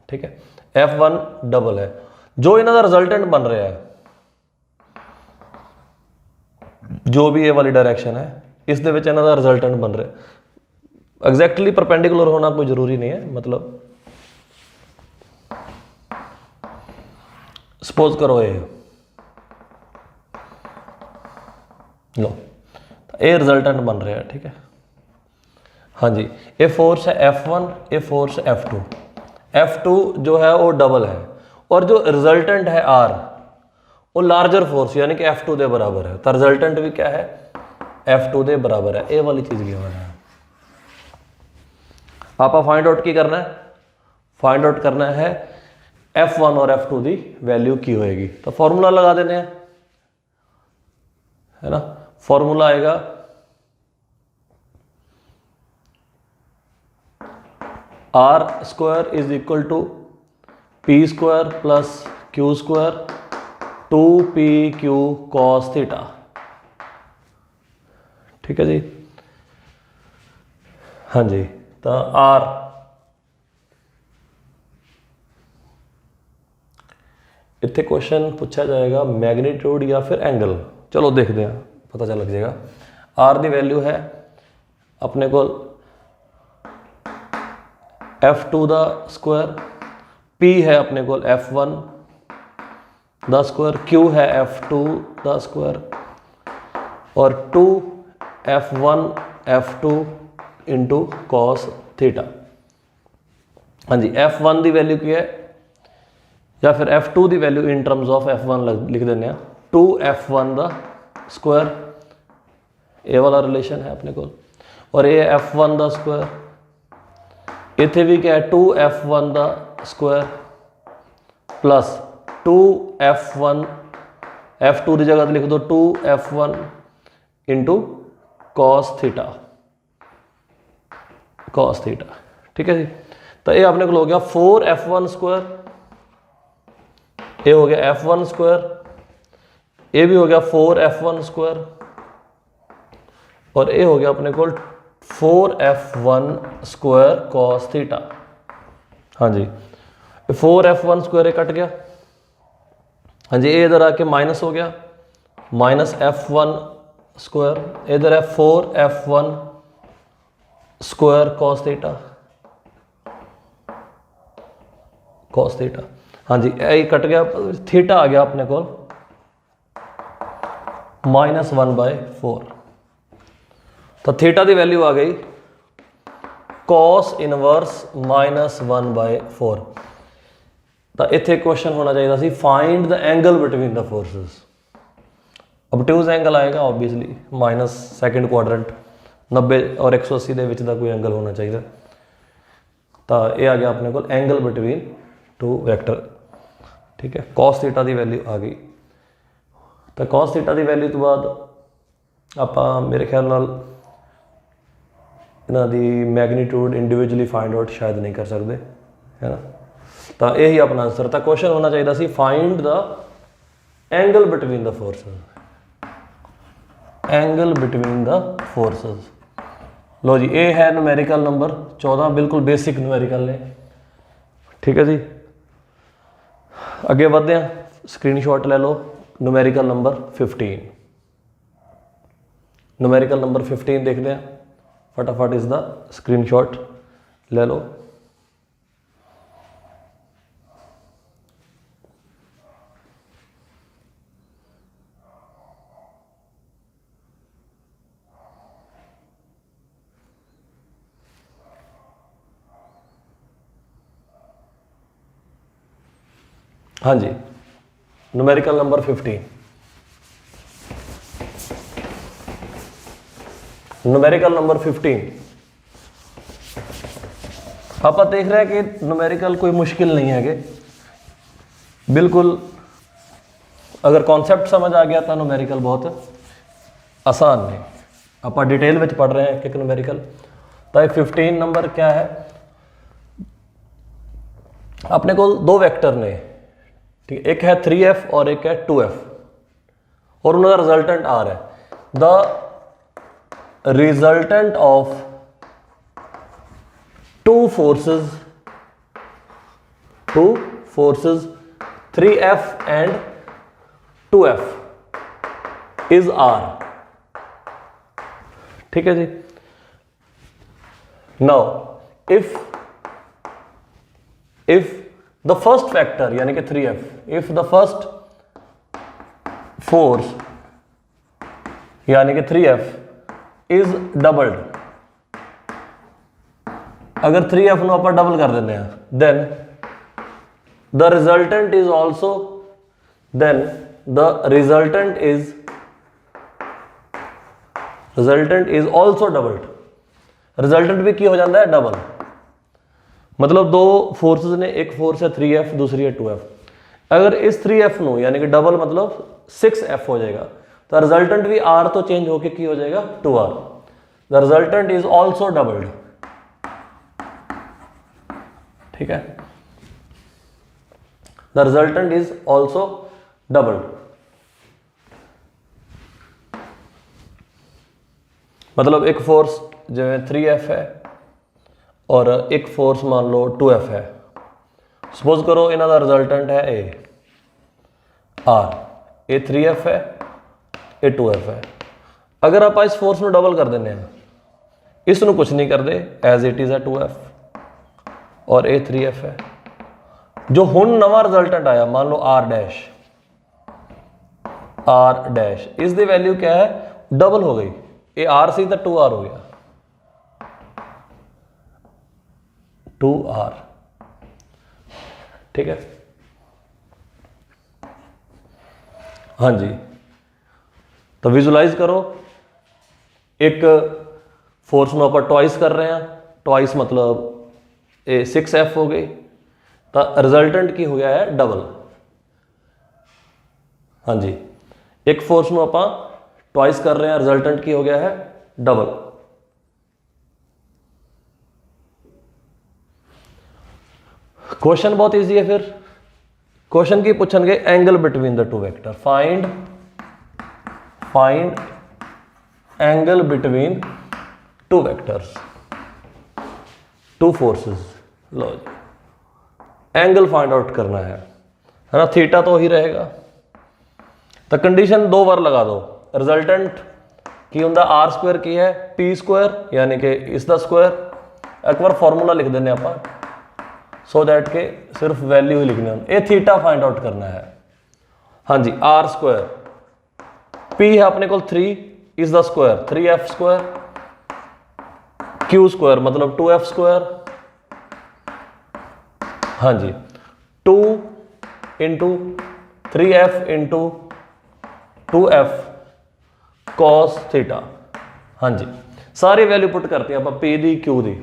ठीक है, F1 डबल है, जो इन्हों का रिजल्टेंट बन रहा है, जो भी ये वाली डायरेक्शन है, इस दे विच इन्हों का रिजल्टेंट बन रहा है, एग्जैक्टली परपेंडिकुलर होना कोई जरूरी नहीं है, मतलब सपोज करो ये लो, ये रिजल्टेंट बन रहा है, ठीक है। हाँ जी, ये फोर्स है F1, ये फोर्स F2, F2 जो है वो डबल है, और जो रिजल्टेंट है R वो लार्जर फोर्स यानी कि F2 के बराबर है, तो रिजल्टेंट भी क्या है, F2 के बराबर है, ये वाली चीज़ गिवन है। आप फाइंड आउट की करना है, फाइंड आउट करना है F1 और F2 की वैल्यू की होएगी, तो फॉर्मूला लगा देने हैं, है ना। फॉर्मूला आएगा R square is equal to P square plus Q square 2PQ cos theta, ठीक है जी। हाँ जी, तो R इतने क्वेश्चन पूछा जाएगा मैग्नीट्यूड या फिर एंगल, चलो देखते हैं, पता चल लग जाएगा। R की वैल्यू है अपने को F2 का स्क्वायर, P है अपने को F1 का स्क्वायर, Q है F2 का स्क्वायर, और 2F1 F2 into cos theta. हाँ जी, F1 की वैल्यू की है, या फिर F2 की value in terms of F1 लिख देने, 2F1 का स्क्वायर, ये वाला रिलेशन है अपने को, और ये F1 का स्क्वायर, इतने भी क्या है 2F1 का स्क्वायर प्लस 2F1, F2 की जगह तो लिख दो 2F1 इंटू कॉस थीटा, ठीक है जी। तो ये अपने को हो गया 4F1 स्क्वायर, ये हो गया F1 स्क्वायर, ये भी हो गया 4F1 स्क्वायर, और ये हो गया अपने को 4F1 स्क्वायर कॉस थीटा। हाँ जी, 4F1 स्क्वायर कट गया, हाँ जी, ये इधर आके माइनस हो गया, माइनस F1 स्क्वायर, इधर है 4F1 स्क्वायर कॉस थीटा, हाँ जी, ये कट गया, थीटा आ गया अपने को -1/4, तो थीटा की वैल्यू आ गई cos इनवर्स -1/4। तो इत्थे क्वेश्चन होना चाहिए C find the angle between the forces, obtuse angle आएगा ऑब्वियसली, माइनस सैकेंड क्वाड्रेंट 90 और 180 के विच दा कोई एंगल होना चाहिए, तो ये आ गया अपने को एंगल बिटवीन टू वैक्टर, ठीक है। cos थीटा की वैल्यू आ गई, तो cos थीटा की वैल्यू तो बाद आप मेरे ख्याल नाल इन्हों की मैग्नीट्यूड इंडिविजुअली फाइंड आउट शायद नहीं कर सकते, है ना। तो यही अपना आंसर था, क्वेश्चन होना चाहिए C find the angle between the forces, angle between the forces. लो जी, ये है न्यूमेरिकल नंबर 14, बिल्कुल बेसिक न्यूमेरिकल ने, ठीक है जी, ਅੱਗੇ ਵਧਦੇ ਹਾਂ। ਸਕਰੀਨਸ਼ਾਟ ਲੈ ਲਓ ਨੂਮੈਰੀਕਲ ਨੰਬਰ 15। ਨੂਮੈਰੀਕਲ ਨੰਬਰ 15 ਦੇਖਦੇ ਹਾਂ ਫਟਾਫਟ, ਇਸ ਦਾ ਸਕਰੀਨਸ਼ਾਟ ਲੈ ਲਓ। हाँ जी, न्यूमेरिकल नंबर 15। न्यूमेरिकल नंबर 15 आप देख रहे हैं कि न्यूमेरिकल कोई मुश्किल नहीं है कि बिल्कुल, अगर कॉन्सैप्ट समझ आ गया तो न्यूमेरिकल बहुत आसान है। आप डिटेल में पढ़ रहे हैं कि न्यूमेरिकल। तो 15 नंबर क्या है, अपने को दो वेक्टर ने, ठीक है, एक है 3f और एक है 2f, और उनका रिजल्टेंट r है। The resultant of two forces 3f and 2f is r। ठीक है जी। Now if the first factor यानी कि 3f, if the first force यानी कि 3f इज डबल्ड, अगर 3f ਨੂੰ ਆਪਾਂ डबल कर देने हैं, then the resultant is also doubled। Resultant भी की हो जाता है डबल, मतलब दो फोर्सेस ने, एक फोर्स है 3f दूसरी है 2f। अगर इस 3f नो यानी कि डबल मतलब 6f हो जाएगा, तो रिजल्टेंट भी r तो चेंज होके की हो जाएगा 2r। The resultant is also doubled. ठीक है, the resultant is also doubled, मतलब एक फोर्स जो है 3f है और एक फोर्स मान लो 2f है। सपोज करो इन्हों का रिजल्टेंट है ए आर, ए 3f है, ए 2f है। अगर आप इस फोर्स में डबल कर देने हैं, इसनों कुछ नहीं करते, एज इट इज़ है 2f और ए 3f है। जो हुण नवा रिजल्टेंट आया, मान लो r डैश, इसकी वैल्यू क्या है, डबल हो गई। ये r सी तो 2r हो गया, 2r। ठीक है, हाँ जी। तो विजुलाइज करो, एक फोर्स में आप ट्वाइस कर रहे हैं, ट्वाइस मतलब ये 6f हो गई, तो रिजल्टेंट की हो गया है डबल। हाँ जी, एक फोर्स में आप ट्वाइस कर रहे हैं, रिजल्टेंट की हो गया है डबल। क्वेश्चन बहुत इजी है। फिर क्वेश्चन की पूछेंगे, angle between the two vector, find angle between two vectors, two forces. लो जी, एंगल फाइंड आउट करना है ना, थीटा तो ही रहेगा। तो कंडीशन दो बार लगा दो, रिजल्टेंट की होंगे आर स्क्वायर की है पी स्क्वायर यानी कि इसका स्क्वायर। एक बार फॉर्मूला लिख देने आप, सो दैट के सिर्फ वैल्यू ही लिखनी होती, ये थीटा फाइंड आउट करना है। हाँ जी, आर स्क्वायर, पी है अपने को 3 is the square 3f square, Q square मतलब 2f स्क्वायर। हाँ जी, 2 into 3f into 2f cos theta. हाँ जी, सारी वैल्यू पुट करते हैं आप, पी दी क्यू दी,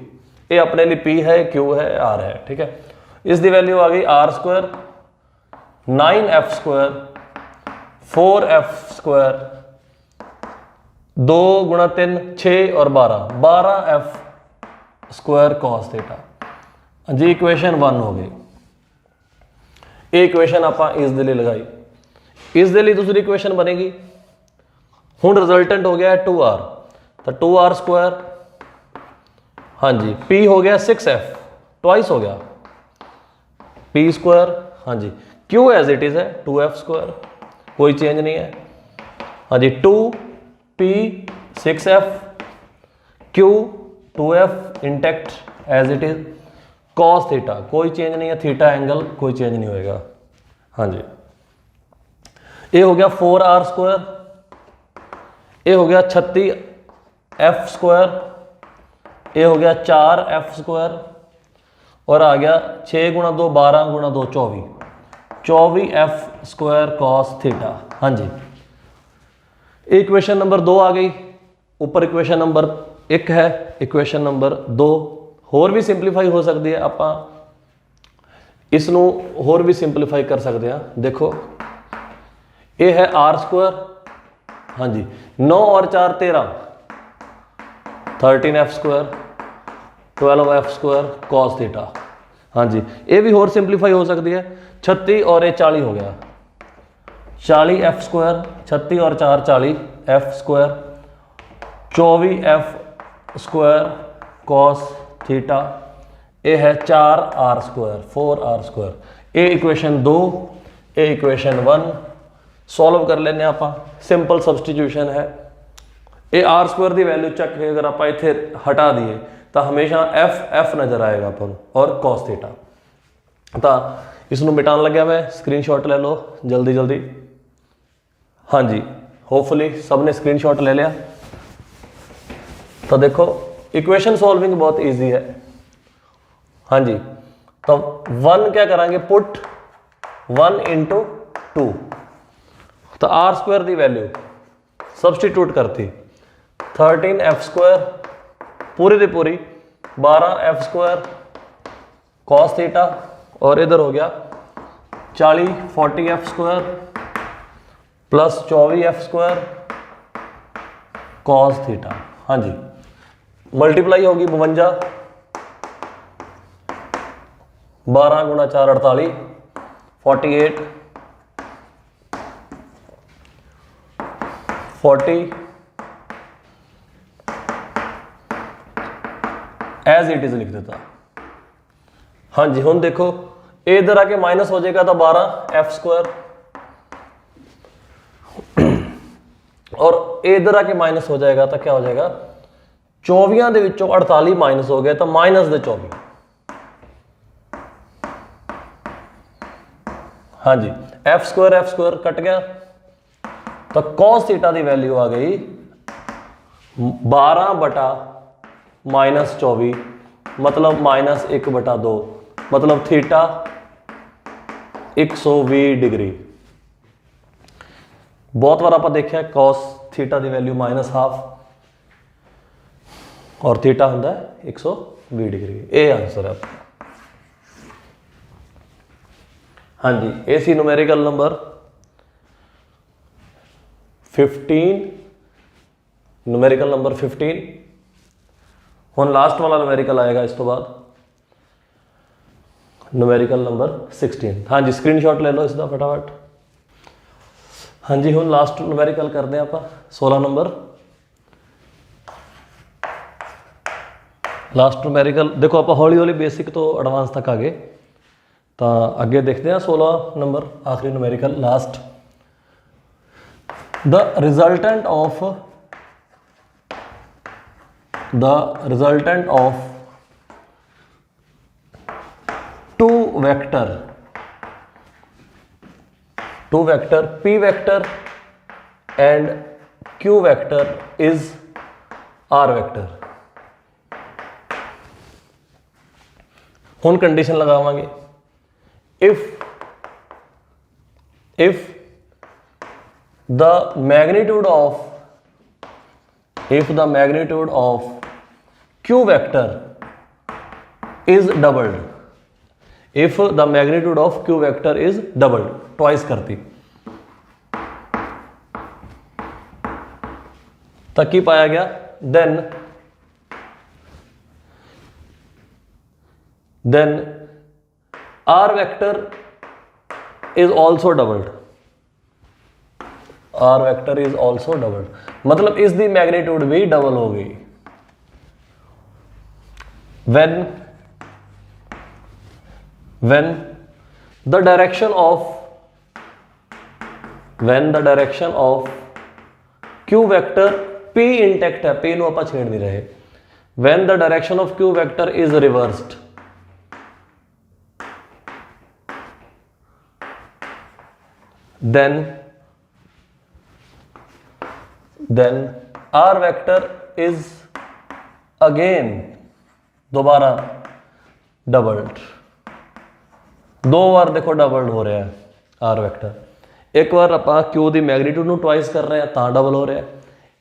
ये अपने लिए पी है, क्यू है, आर है। ठीक है, इसकी वैल्यू आ गई R square 9f square 4f square 2 गुणा 3 6 और 12f स्क्वायर कॉस थीटा। जी, इक्वेशन 1 हो गई। ये इक्वेशन आप इस दे लिए लगाई, इस दे लिए दूसरी इक्वेशन बनेगी। हुण रिजल्टेंट हो गया है 2r, तो 2r स्क्वायर, हाँ जी, p हो गया 6f, ट्वाइस हो गया, पी स्क्वायर, हाँ जी, क्यू एज इट इज़ है 2f स्क्वायर, कोई चेंज नहीं है, हाँ जी, 2p 6f, q 2f intact as it is, cos theta कोई चेंज नहीं है, थीटा एंगल कोई चेंज नहीं होएगा, हाँ जी। ये हो गया 4r स्क्वायर, ये हो गया 36f स्क्वायर, ये हो गया 4f स्क्वायर, और आ गया 6 गुणा 2 12 गुणा 2 24, 24f स्क्वायर कॉस थीटा, हाँ जी। इक्वेशन नंबर 2 आ गई, ऊपर इक्वेशन नंबर 1 है, इक्वेशन नंबर 2 होर भी सिंपलीफाई हो सकती है, आप इसनों होर भी सिंपलीफाई कर सकते हैं। देखो ये है आर स्क्वायर, हाँ जी, 9 और 4 13, 13f square 12f square cos theta, हाँ जी। ये भी होर सिंपलीफाई हो सकती है, 36 और ये 40 हो गया, 40f स्क्वायर, 36 और 4 40 f square, 24f square cos theta, ये है 4r स्क्वायर 4r स्क्वायर। ये इक्वेशन 2, ये इक्वेशन 1 सॉल्व कर लेने आप, सिंपल सब्सटीट्यूशन है। ये आर स्क्वायर की वैल्यू चक के अगर आप इतने हटा दिए तो हमेशा एफ नज़र आएगा अपन, और कॉस थीटा। तो इसनों मिटान लग्या मैं, स्क्रीनशॉट ले लो जल्दी जल्दी, हाँ जी, होपफुली सब ने स्क्रीनशॉट ले लिया। तो देखो इक्वेशन सॉल्विंग बहुत इजी है, हाँ जी। तो 1 क्या करांगे, पुट 1 इंटू 2, तो आर स्क्वायर की वैल्यू सब्सटीट्यूट करती 13f स्क्वायर पूरी की पूरी 12f स्क्वायर कॉस थीटा, और इधर हो गया 40 square plus 24f square cos theta, हाँ जी। मल्टीप्लाई होगी 52, 12 गुणा 4 48, 48 40 एज इट इज लिख देता, हाँ जी। हुण देखो ए इधर आके माइनस हो जाएगा तो 12f स्क्वायर, और ए इधर आके माइनस हो जाएगा तो क्या हो जाएगा, 24 दे विचों 48 माइनस हो गया तो माइनस दे 24, हाँ जी। एफ स्क्वायर कट गया, तो कॉस थीटा की वैल्यू आ गई 12 बटा माइनस 24, मतलब माइनस 1 बटा 2, मतलब थीटा 120 डिग्री। बहुत बार आप देखा कॉस थीटा की वैल्यू माइनस हाफ, और थीटा होंदा है 120 डिग्री। ये आंसर है, हाँ जी। ये सी न्यूमेरिकल नंबर 15, न्यूमेरिकल नंबर 15। हुण लास्ट वाला न्यूमेरिकल आएगा इस तो बाद, न्यूमेरिकल नंबर 16। हाँ जी, स्क्रीनशॉट ले लो इसका फटाफट। हाँ जी, हुण लास्ट न्यूमेरिकल करते हैं आप 16 नंबर। लास्ट न्यूमेरिकल देखो आप हौली हौली बेसिक तो एडवांस तक आ गए, तो अगे देखते हैं 16 नंबर आखिरी numerical last. The resultant of two vector p vector and q vector is r vector. हुण कंडीशन लगावांगे, if the magnitude of q vector is doubled, if the magnitude of q vector is doubled, twice करती, तक की पाया गया, then r vector is also doubled, r vector is also doubled, मतलब इसकी magnitude भी डबल हो गई। when the direction of when the direction of Q vector P intact है, पी ਨੂੰ ਆਪਾਂ ਛੇੜ ਨਹੀਂ ਰਹੇ, when the direction of Q vector is reversed then r vector is again दोबारा डबल्ड, दो बार देखो डबल्ड हो रहा है आर वैक्टर। एक बार आप क्यू की मैग्नीट्यूड ਨੂੰ ट्वाइस कर रहे हैं ਤਾਂ डबल हो रहा है,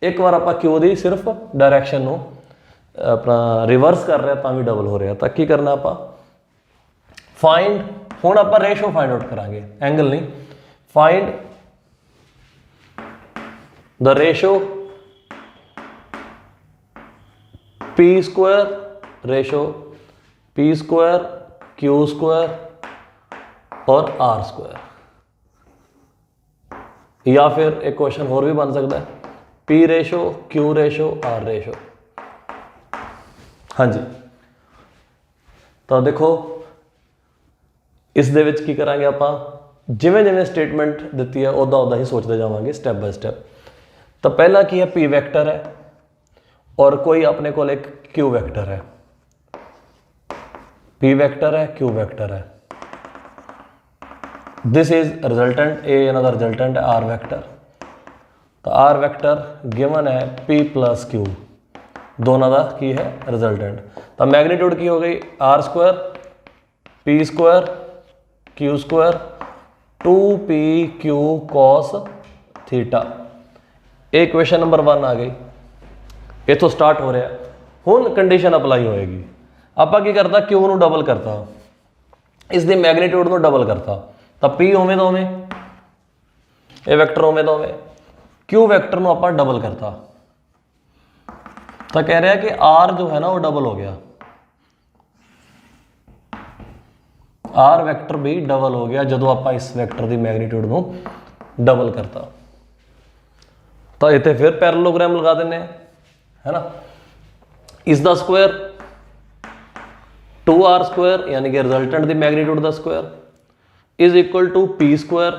एक बार आप क्यू की सिर्फ डायरैक्शन ਨੂੰ अपना रिवर्स कर रहे हैं ਤਾਂ भी डबल हो रहा है। तो की करना आप फाइंड, हुण आप रेशो फाइंड आउट करांगे, एंगल नहीं, find the ratio P square ratio P square Q square और आर स्क्वायर, या फिर एक क्वेश्चन और भी बन सकता है P ratio Q ratio R ratio. हाँ जी, तो देखो इस दे विच की करांगे आपां, जिवें जिवें स्टेटमेंट दिती है उदा उदा ही सोचते जावांगे स्टैप बाय स्टैप। तो पहला की है पी वैक्टर है और कोई अपने को एक क्यू वैक्टर है, पी वैक्टर है क्यू वैक्टर है, this is resultant A, another resultant है आर वैक्टर। तो आर वैक्टर गिवन है पी प्लस क्यू, दोनों का की है रिजल्टेंट। तो मैग्नीट्यूड की हो गई R square P square Q square 2p Q cos theta. ये क्वेश्चन नंबर 1 आ गई, इतों स्टार्ट हो रहा है। हुण कंडीशन अप्लाई होएगी, आप की करता क्यू नू डबल करता, इसकी मैग्नीट्यूड नू डबल करता, तो पी उवें तो उवें, ये वैक्टर उवें तो उवें, क्यू वैक्टर नू आप डबल करता, तो कह रहा है कि आर जो है ना वो डबल हो गया, आर वैक्टर भी डबल हो गया जो आप इस वैक्टर की मैग्नीट्यूड नू डबल करता। तो इतने फिर पैरेललोग्राम लगा देने, है ना, इसका स्क्वायर 2r स्क्वायर यानी कि रिजल्टेंट की मैग्नीट्यूड का square is equal to P square.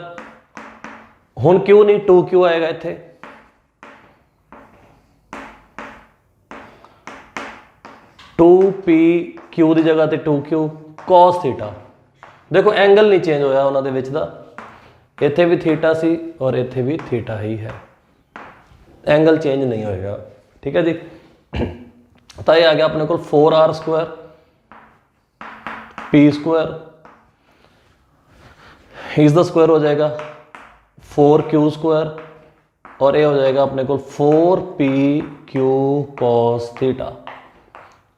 हुण क्यू नहीं 2q आएगा इत्थे, टू पी क्यू की जगह ते 2q कॉस थीटा। देखो एंगल नहीं चेंज होया उन्होंने विच दा, इत्थे भी थीटा सी और इत्थे भी थीटा ही है, एंगल चेंज नहीं होएगा, ठीक है जी। तो ये आ गया अपने को 4r स्क्वायर पी स्क्वायर, इसका स्क्वायर हो जाएगा 4q स्क्वायर और ये हो जाएगा अपने को 4p क्यू कॉस थीटा।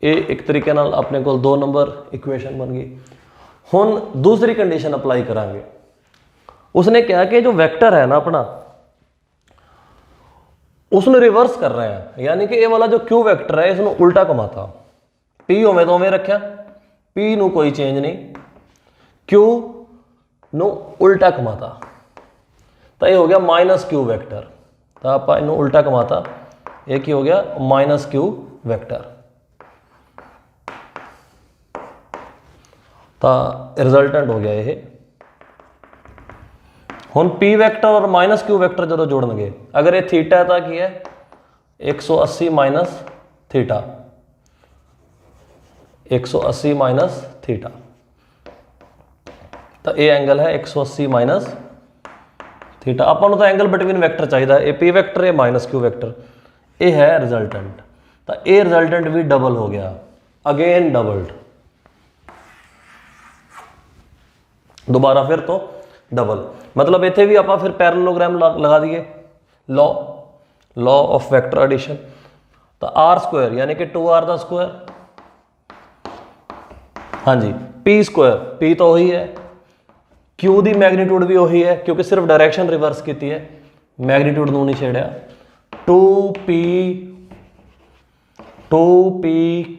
ये एक तरीके नाल अपने को 2 नंबर इक्वेशन बन गई। हुण दूसरी कंडीशन अप्लाई करांगे, उसने कहा कि जो वैक्टर है ना अपना उसने रिवर्स कर रहे हैं, यानी कि ये वाला जो क्यू वैक्टर है इसको उल्टा घुमाता, पी उवें तो उवें रखा, पी नू कोई चेंज नहीं, क्यू नू उल्टा घुमाता, तो ये हो गया माइनस क्यू वैक्टर। तो आप इनू उल्टा घुमाता, ये की हो गया माइनस क्यू वैक्टर। तो रिजल्टेंट हो गया ये। हुण पी वैक्टर और माइनस क्यू वैक्टर जो जोड़नगे, अगर ये थीटा है तो की है 180 माइनस थीटा, 180 माइनस थीटा, तो ये एंगल है 180 माइनस थीटा। अपन तो एंगल बिटवीन वैक्टर चाहिए, ये पी वैक्टर ये माइनस क्यू वैक्टर, ये है रिजल्टेंट। तो ये रिजल्टेंट भी डबल हो गया, अगेन डबल्ड, दोबारा फिर तो डबल, मतलब इत्थे भी आप फिर पैरेललोग्राम लगा दिए, लॉ ऑफ वैक्टर एडिशन। तो आर स्क्वायर यानी कि 2r का स्क्वायर, हाँ जी, पी स्क्वायर, पी तो वही है, क्यू की मैग्नीट्यूड भी वही है क्योंकि सिर्फ डायरेक्शन रिवर्स की है, मैग्नीट्यूड नू नहीं छेड़िया, 2p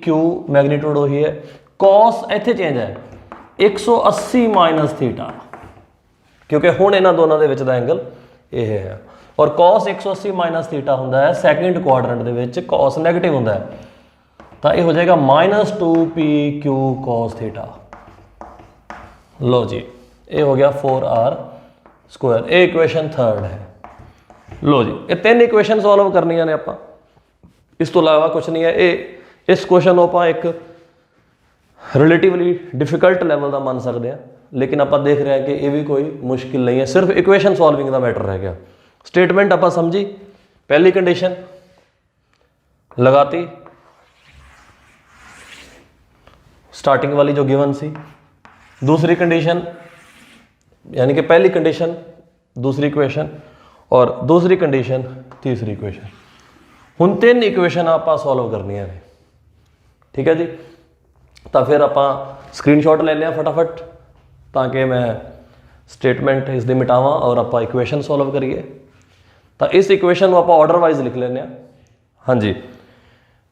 क्यू मैग्नीट्यूड वही है, कॉस इत्थे चेंज है 180 माइनस थीटा, क्योंकि हुण इन्हां दोनों दे विच दा एंगल ये है, और कॉस 180 माइनस थीटा हुंदा है सैकेंड क्वाड्रेंट दे विच, कॉस नैगेटिव हुंदा है, तो ये हो जाएगा -2p क्यू कॉस थीटा। लो जी, ਇਹ ਹੋ ਗਿਆ 4r ਸਕੁਆਇਰ। ਇਹ ਇਕੁਏਸ਼ਨ ਥਰਡ ਹੈ। ਲੋ ਜੀ, ਇਹ ਤਿੰਨ ਇਕੁਏਸ਼ਨ ਸੋਲਵ ਕਰਨੀਆਂ ਨੇ ਆਪਾਂ, ਇਸ ਤੋਂ ਇਲਾਵਾ ਕੁਛ ਨਹੀਂ ਹੈ। ਇਹ ਇਸ ਕੁਐਸਚਨ ਨੂੰ ਆਪਾਂ ਇੱਕ ਰਿਲੇਟਿਵਲੀ ਡਿਫਿਕਲਟ ਲੈਵਲ ਦਾ ਮੰਨ ਸਕਦੇ ਹਾਂ, ਲੇਕਿਨ ਆਪਾਂ ਦੇਖ ਰਹੇ ਹਾਂ ਕਿ ਇਹ ਵੀ ਕੋਈ ਮੁਸ਼ਕਿਲ ਨਹੀਂ ਹੈ, ਸਿਰਫ ਇਕੁਏਸ਼ਨ ਸੋਲਵਿੰਗ ਦਾ ਮੈਟਰ ਰਹਿ ਗਿਆ। स्टेटमेंट आप समझी, पहली कंडीशन लगाती स्टार्टिंग वाली जो गिवन सी, दूसरी कंडीशन यानी कि पहली कंडीशन दूसरी इक्वेशन और दूसरी कंडीशन तीसरी इक्वेशन। हुण तीन इक्वेशन आप सॉल्व करनी है, ठीक है जी। तो फिर आप स्क्रीनशॉट लेने फटाफट ताकि मैं स्टेटमेंट इसकी मिटावा और आप इक्वेशन सॉल्व करिए। तो इस इक्वेशन को आप ऑर्डर वाइज लिख लें। हाँ जी,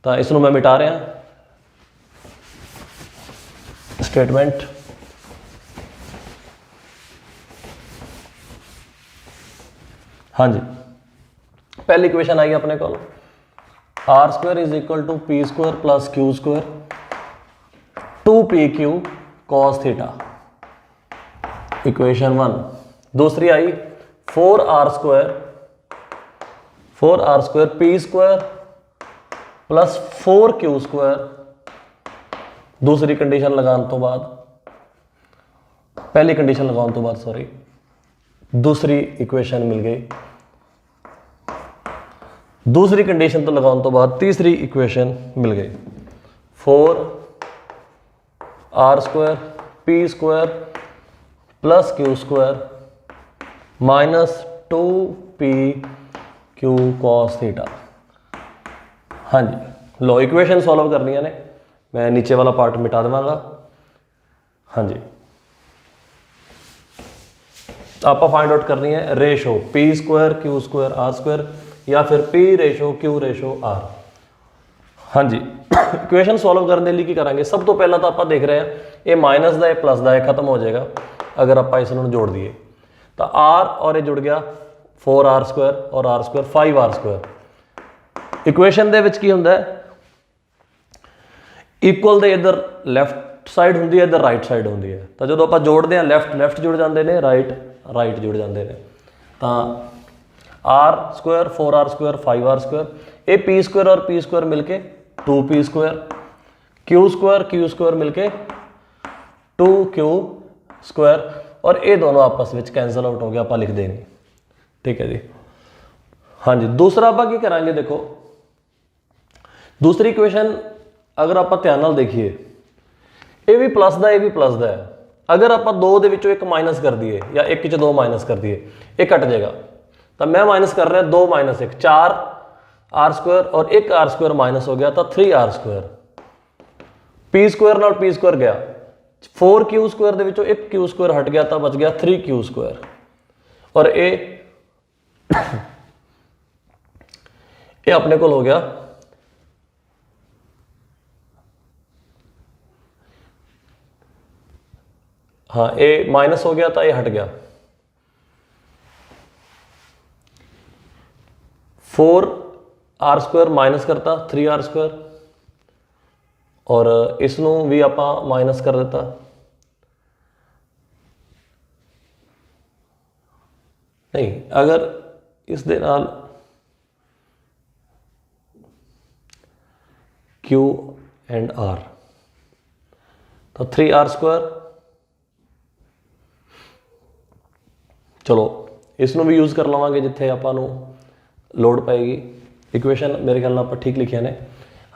तो इसनों मैं मिटा रहा स्टेटमेंट। हाँ जी, पहली इक्वेशन आई अपने को R square is equal to P square plus Q square 2pq cos theta, equation 1। दूसरी आई 4r square P square plus 4q square, दूसरी कंडीशन लगाने तो बाद, पहली कंडीशन लगाने तो बाद सॉरी, दूसरी इक्वेशन मिल गई। दूसरी कंडीशन तो लगाने तो बाद तीसरी इक्वेशन मिल गई 4r square P square plus Q square minus 2pq cos theta. हाँ जी, लो इक्वेशन सॉल्व करनी है ने, मैं नीचे वाला पार्ट मिटा देवांगा। हाँ जी, आप फाइंड आउट करनी है ratio P square Q square R square या फिर P ratio Q ratio R. हाँ जी, इक्वेशन सॉल्व करने लिए की करेंगे, सब तो पहला तो आप देख रहे हैं ये माइनस का प्लस का खत्म हो जाएगा अगर आप इसनों जोड़ दिए। तो आर और ये जुड़ गया 4r स्क्वायर और r square 5r square. Equation दे विच की हुंदा है इक्वल दे इधर लैफ्ट साइड होंदी है, इधर राइट साइड होंदी है। तो जो आप जोड़ते हैं लैफ्ट लैफ्ट जुड़ जाते हैं, राइट राइट जुड़ जाते हैं। तो r square 4r square 5r square, ये पी स्क्वायर और पी स्क्वायर मिलके 2p स्क्वायर, क्यू स्क्वायर मिलके 2q स्क्वायर, और ये दोनों आपस में कैंसल आउट हो गया, आप लिख देंगे। ठीक है जी। हाँ जी, दूसरा आप की करांगे, देखो दूसरी इक्वेशन अगर आप ध्यान नाल देखिए, ये भी प्लस का, ये भी प्लस का है। अगर आप दो दे विचों एक माइनस कर दिए या एक च दो माइनस कर दिए, ये कट जाएगा। तो मैं माइनस कर रहा 2 माइनस 1 4r स्क्वायर और एक r स्क्वायर माइनस हो गया तो 3r स्क्वायर, पी स्क्वायर नाल पी स्क्वायर गया, 4q स्क्वायर दे विचों एक q स्क्वायर हट गया तो बच गया 3q स्क्वायर। और ये अपने को हो गया हाँ, ये माइनस हो गया था, ये हट गया 4r स्क्वायर माइनस करता 3r स्क्वायर, और इसनों भी आप माइनस कर देता। नहीं, अगर इस दे नाल Q एंड R तो 3r स्क्वायर, चलो इसनों भी यूज कर लवांगे जिथे आपां नूं लोड़ पाएगी। इक्वेशन मेरे ख्याल आप ठीक लिखिया ने।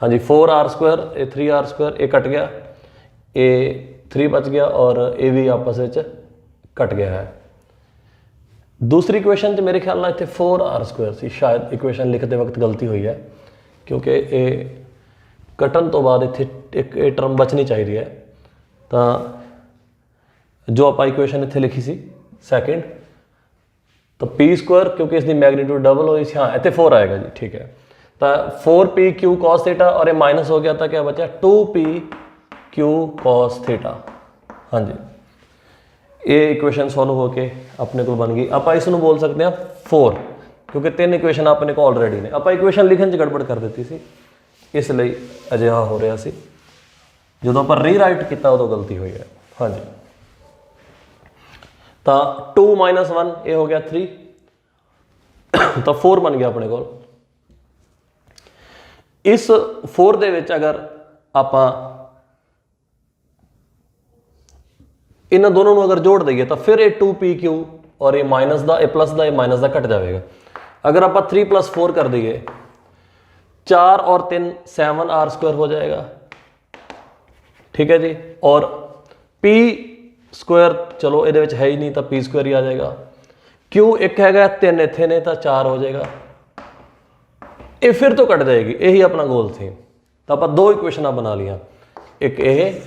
हाँ जी, 4r स्क्वायर ये 3r स्क्वायर, ये कट गया, ये 3 बच गया और ये भी आपस में कट गया है। दूसरी इक्वेशन च मेरे ख्याल में इतने 4r स्क्वायर सी, शायद इक्वेशन लिखते वक्त गलती हुई है क्योंकि ये कटन तो बाद इतने एक टर्म बचनी चाहिए है। तो जो आप इक्वेशन इतने लिखी सी सैकेंड, तो पी स्क्वायर क्योंकि इसकी मैग्नीट्यूड डबल हुई सी, हाँ इतने 4 आएगा जी, ठीक है। तो 4pq cos थीटा और ये माइनस हो गया था, क्या बचा 2pq cos थीटा। हाँ जी, ये इक्वेशन सॉल्व होके अपने को बन गई। आप इसनों बोल सकते हैं 4 क्योंकि 3 इक्वेशन अपने को ऑलरेडी ने, आप इक्वेशन लिखने गड़बड़ कर दी सी, इसलिए अजिहा हो रहा सी। जो आप रीराइट किया उदों गलती हुई है। हाँ जी, तो 2 - 1 ये हो गया 3, तो 4 बन गया अपने को। इस 4 दे विच अगर आपां इन्हां दोनों को अगर जोड़ दईए तो फिर ये 2pq और ये माइनस का, ये प्लस का, ये माइनस का घट जाएगा। अगर आप 3 + 4 कर दईए 4 और 3 7r² हो जाएगा, ठीक है जी। और p² चलो ये है ही नहीं, तो p² ही आ जाएगा। q एक है 3 इत्थे ने, तो 4 हो जाएगा। ये फिर तो कट जाएगी, यही अपना गोल थी। तो आप 2 इक्वेशन बना लिया, एक ये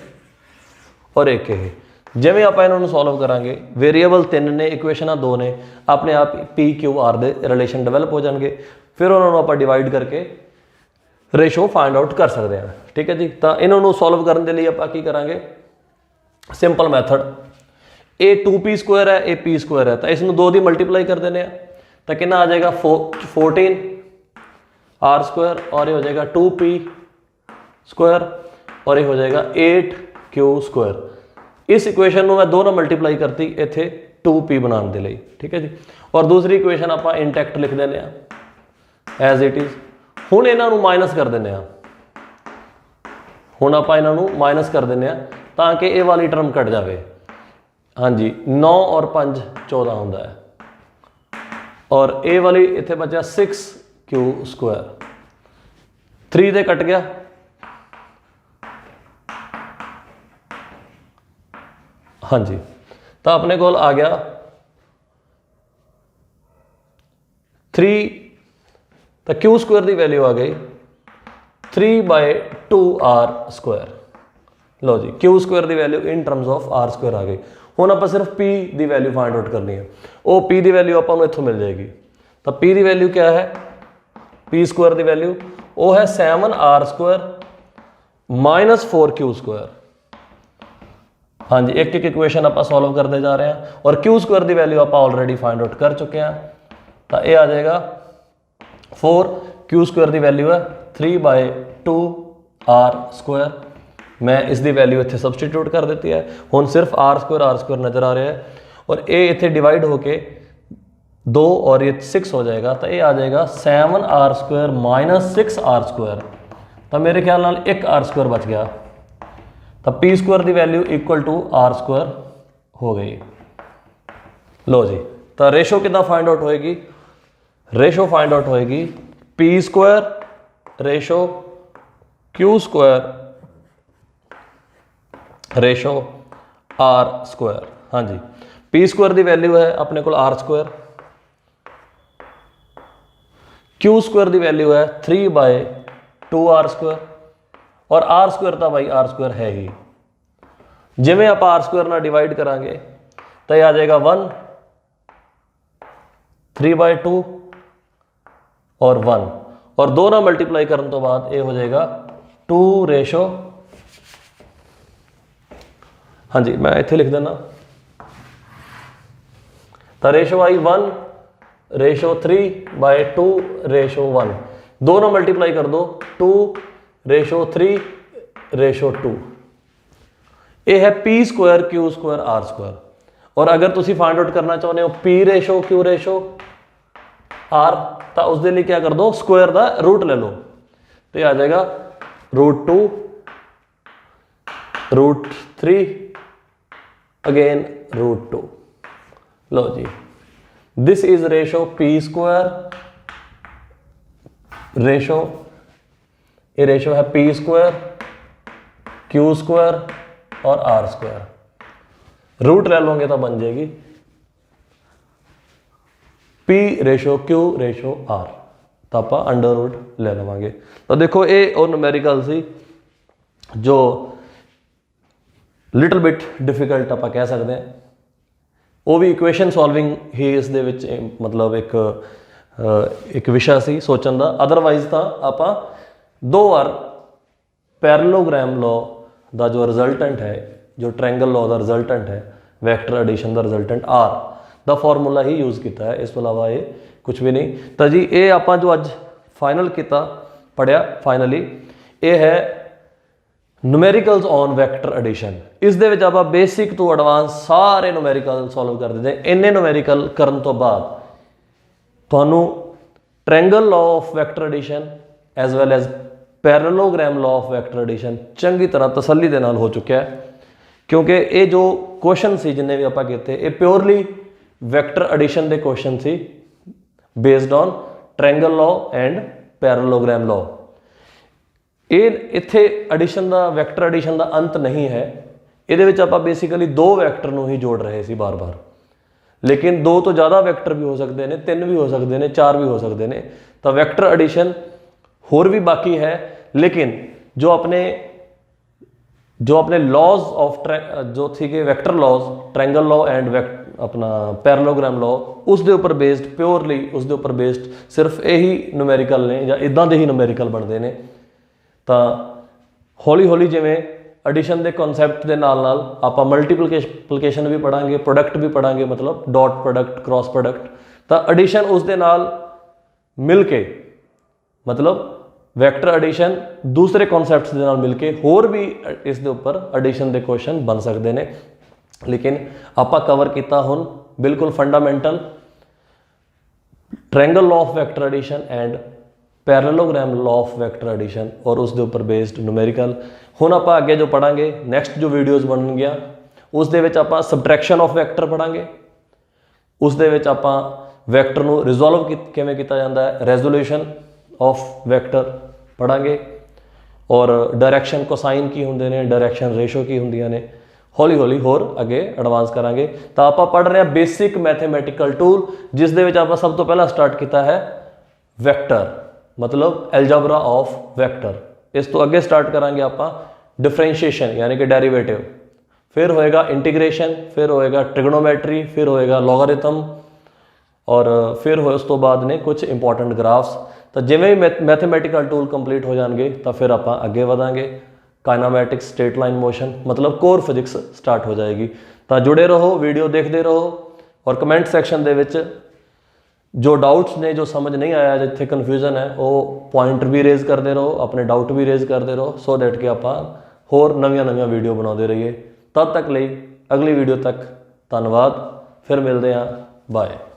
और एक ये। जिमें आप इन्होंने सॉल्व करांगे, वेरीएबल 3 ने, इक्वेशन 2 ने, अपने आप PQR दे रिलेशन डेवलप हो जाएंगे। फिर उन्होंने आप डिवाइड करके रेशो फाइंड आउट कर सकते हैं, ठीक है जी। तो इन्होंने सॉल्व करने के लिए आप की करांगे, सिंपल मैथड, ए 2p² है, ए p² है, तो इसमें 2 दी मल्टीप्लाई कर देने, तो कितना आ जाएगा 14r² और ये हो जाएगा 2p² और ये हो जाएगा 8q²। इस इक्वेशन में मैं 2 नाल मल्टीप्लाई करती इत्थे 2p बनाने के लिए, ठीक है जी। और दूसरी इक्वेशन आप इंटैक्ट लिख देने एज इट इज़। हुण इन्हों माइनस कर देने, हुण आप इन्हों माइनस कर देने ताकि ये वाली टर्म कट जाए। हाँ जी, 9 और 5 14 होंदा है, और ए वाली इत्थे बचा 6q², 3 दे कट गया, हाँ जी। तो अपने को आ गया 3, तो q² की वैल्यू आ गई 3/2r²। लो जी, q² की value in terms of r² आ गई। हुण आप सिर्फ p की वैल्यू फाइंड आउट करनी है, वो p की वैल्यू आपको इत्थों मिल जाएगी। तो p की वैल्यू क्या है, p² की वैल्यू वो है 7r² - 4q²। हाँ जी, एक एक इक्वेशन आप सॉल्व करते जा रहे हैं, और q² की वैल्यू आप ऑलरेडी फाइंड आउट कर चुके हैं। तो ये आ जाएगा 4, q² की वैल्यू है 3/2r²। मैं इसकी वैल्यू इत्थे सबस्टिट्यूट कर दी है। हुण सिर्फ r² नज़र आ रहा है, और ये इत्थे डिवाइड होके 2 और ये 6 हो जाएगा, तो ये आ जाएगा 7r² - 6r²। तो मेरे ख्याल नाल 1r² बच गया, तो p² की वैल्यू इक्वल टू r² हो गई। लो जी, तो रेशो कितना फाइंड आउट होएगी, रेशो फाइंड आउट होएगी p² ratio q² ratio r²। हाँ जी, p² की वैल्यू है अपने को r², q² की वैल्यू है 3/2r², और r² तो भाई r² है ही। जिमें आप r² ना डिवाइड करांगे तो यह आ जाएगा 1, 3/2 और 1, और 2 ना मल्टीप्लाई करने तो बाद ये हो जाएगा 2 रेशो, हाँ जी मैं इत्थे लिख देना, तो रेशो आई 1 रेशो 3/2 रेशो 1, 2 ना मल्टीप्लाई कर दो 2 रेशो 3 रेशो 2। ये है p² q² r²। और अगर तुसी फाइंड आउट करना चाहते हो p ratio q ratio r, तो उसके लिए क्या कर दो, स्क्वायर का रूट ले लो, तो ये आ जाएगा √2 √3 अगेन √2। लो जी, this is ratio p² ratio, ये रेशो है p² q² और r²। रूट ले लोगे तो बन जाएगी p ratio q ratio r, तो आप अंडर रूट ले लवेंगे। तो देखो ये और न्यूमेरिकल सी जो लिटल बिट डिफिकल्ट आप कह सकते हैं, वो भी इक्वेशन सॉल्विंग ही इस दे विच मतलब एक विषय सी सोचने का। अदरवाइज तो आप 2 बार पैरेललोग्राम लॉ का जो रिजल्टेंट है, जो ट्रायंगल लॉ का रिजल्टेंट है, वैक्टर एडिशन का रिजल्टेंट r का फॉर्मूला ही यूज़ किया है, इस तो अलावा ये कुछ भी नहीं। तो जी ये आप जो अज फाइनल किया पढ़िया फाइनली, ये है ਨੂਮੈਰੀਕਲਸ ਔਨ ਵੈਕਟਰ ਐਡੀਸ਼ਨ। ਇਸ ਦੇ ਵਿੱਚ ਆਪਾਂ ਬੇਸਿਕ ਤੋਂ ਐਡਵਾਂਸ ਸਾਰੇ ਨੂਮੈਰੀਕਲ ਸੋਲਵ ਕਰ ਦਿੰਦੇ। ਇੰਨੇ ਨੂਮੈਰੀਕਲ ਕਰਨ ਤੋਂ ਬਾਅਦ ਤੁਹਾਨੂੰ triangle law of vector addition as well as parallelogram law of vector addition ਚੰਗੀ ਤਰ੍ਹਾਂ ਤਸੱਲੀ ਦੇ ਨਾਲ ਹੋ ਚੁੱਕਿਆ ਹੈ, ਕਿਉਂਕਿ ਇਹ ਜੋ ਕੁਐਸਚਨ ਸੀ ਜਿੰਨੇ ਵੀ ਆਪਾਂ ਕੀਤੇ ਇਹ ਪਿਓਰਲੀ ਵੈਕਟਰ ਐਡੀਸ਼ਨ ਦੇ question C based on triangle law and parallelogram law. ਇਹ ਇੱਥੇ ਐਡੀਸ਼ਨ ਦਾ ਵੈਕਟਰ ਐਡੀਸ਼ਨ ਦਾ ਅੰਤ ਨਹੀਂ ਹੈ। ਇਹਦੇ ਵਿੱਚ ਆਪਾਂ ਬੇਸਿਕਲੀ ਦੋ ਵੈਕਟਰ ਨੂੰ ਹੀ ਜੋੜ ਰਹੇ ਸੀ ਬਾਰ-ਬਾਰ, ਲੇਕਿਨ ਦੋ ਤੋਂ ਜ਼ਿਆਦਾ ਵੈਕਟਰ ਵੀ ਹੋ ਸਕਦੇ ਨੇ, ਤਿੰਨ ਵੀ ਹੋ ਸਕਦੇ ਨੇ, ਚਾਰ ਵੀ ਹੋ ਸਕਦੇ ਨੇ। ਤਾਂ ਵੈਕਟਰ ਐਡੀਸ਼ਨ ਹੋਰ ਵੀ ਬਾਕੀ ਹੈ, ਲੇਕਿਨ ਜੋ ਆਪਣੇ ਲॉज ऑफ जो थे vector laws triangle law and अपना पैरेललोग्राम लॉ उस दे उपर बेस्ड प्योरली उस दे उपर बेस्ड सिर्फ यही न्यूमेरिकल ने या इदां दे ही न्यूमेरिकल बनते हैं। तो हौली हौली जिवें एडिशन के कॉन्सैप्ट के नाल आपां मल्टीप्लिकेशन भी पढ़ांगे, प्रोडक्ट भी पढ़ांगे, मतलब डॉट प्रोडक्ट, क्रॉस प्रोडक्ट। तो एडिशन उस दे नाल मिल के मतलब वैक्टर एडिशन दूसरे कॉन्सैप्ट्स के नाल मिल के होर भी इस दे उपर एडिशन के क्वेश्चन बन सकते हैं। लेकिन आपां कवर किया हुण बिल्कुल fundamental triangle law of vector addition and parallelogram law of vector addition और उस दे उपर बेस्ड न्यूमेरिकल। हुण आपां अगे जो पढ़ांगे नैक्सट जो वीडियोज़ बननगियां उस दे विच आपां सबट्रैक्शन ऑफ वैक्टर पढ़ांगे, उस दे विच आपां वैक्टर नूं रिजोल्व किवें कीता जांदा है, रेजोल्यूशन ऑफ वैक्टर पढ़ांगे और डायरैक्शन कोसाइन की होंदे ने, डायरैक्शन रेशो की होंदियां ने। हौली हौली होर अगे एडवांस करांगे। तो आपां पढ़ रहे हैं बेसिक मैथेमैटिकल टूल, जिस दे विच आपां सब तो पहला स्टार्ट किया है वैक्टर मतलब एल्जबरा ऑफ वैक्टर। इस तो अगे स्टार्ट करांगे आपां डिफरेंशिएशन यानी कि डेरिवेटिव, फिर होएगा इंटीग्रेशन, फिर होएगा ट्रिग्नोमैट्री, फिर होएगा लॉगरिथम और फिर हो उस तो बाद ने कुछ इंपॉर्टेंट ग्राफ्स। तो जिवें ही मैथेमैटिकल टूल कंप्लीट हो जाएंगे तो फिर आप अगे बढ़ांगे काइनामैटिक्स, स्ट्रेट लाइन मोशन मतलब कोर फिजिक्स स्टार्ट हो जाएगी। तो जुड़े रहो, वीडियो देखते रहो और कमेंट सैक्शन दे विच जो डाउट्स ने, जो समझ नहीं आया, जिथे कन्फ्यूजन है वो पॉइंट भी रेज करते रहो, अपने डाउट भी रेज करते रहो सो दैट कि आप होर नवीं वीडियो बनाते रहिए। तब तक लिए अगली वीडियो तक धन्यवाद, फिर मिलते हैं, बाय।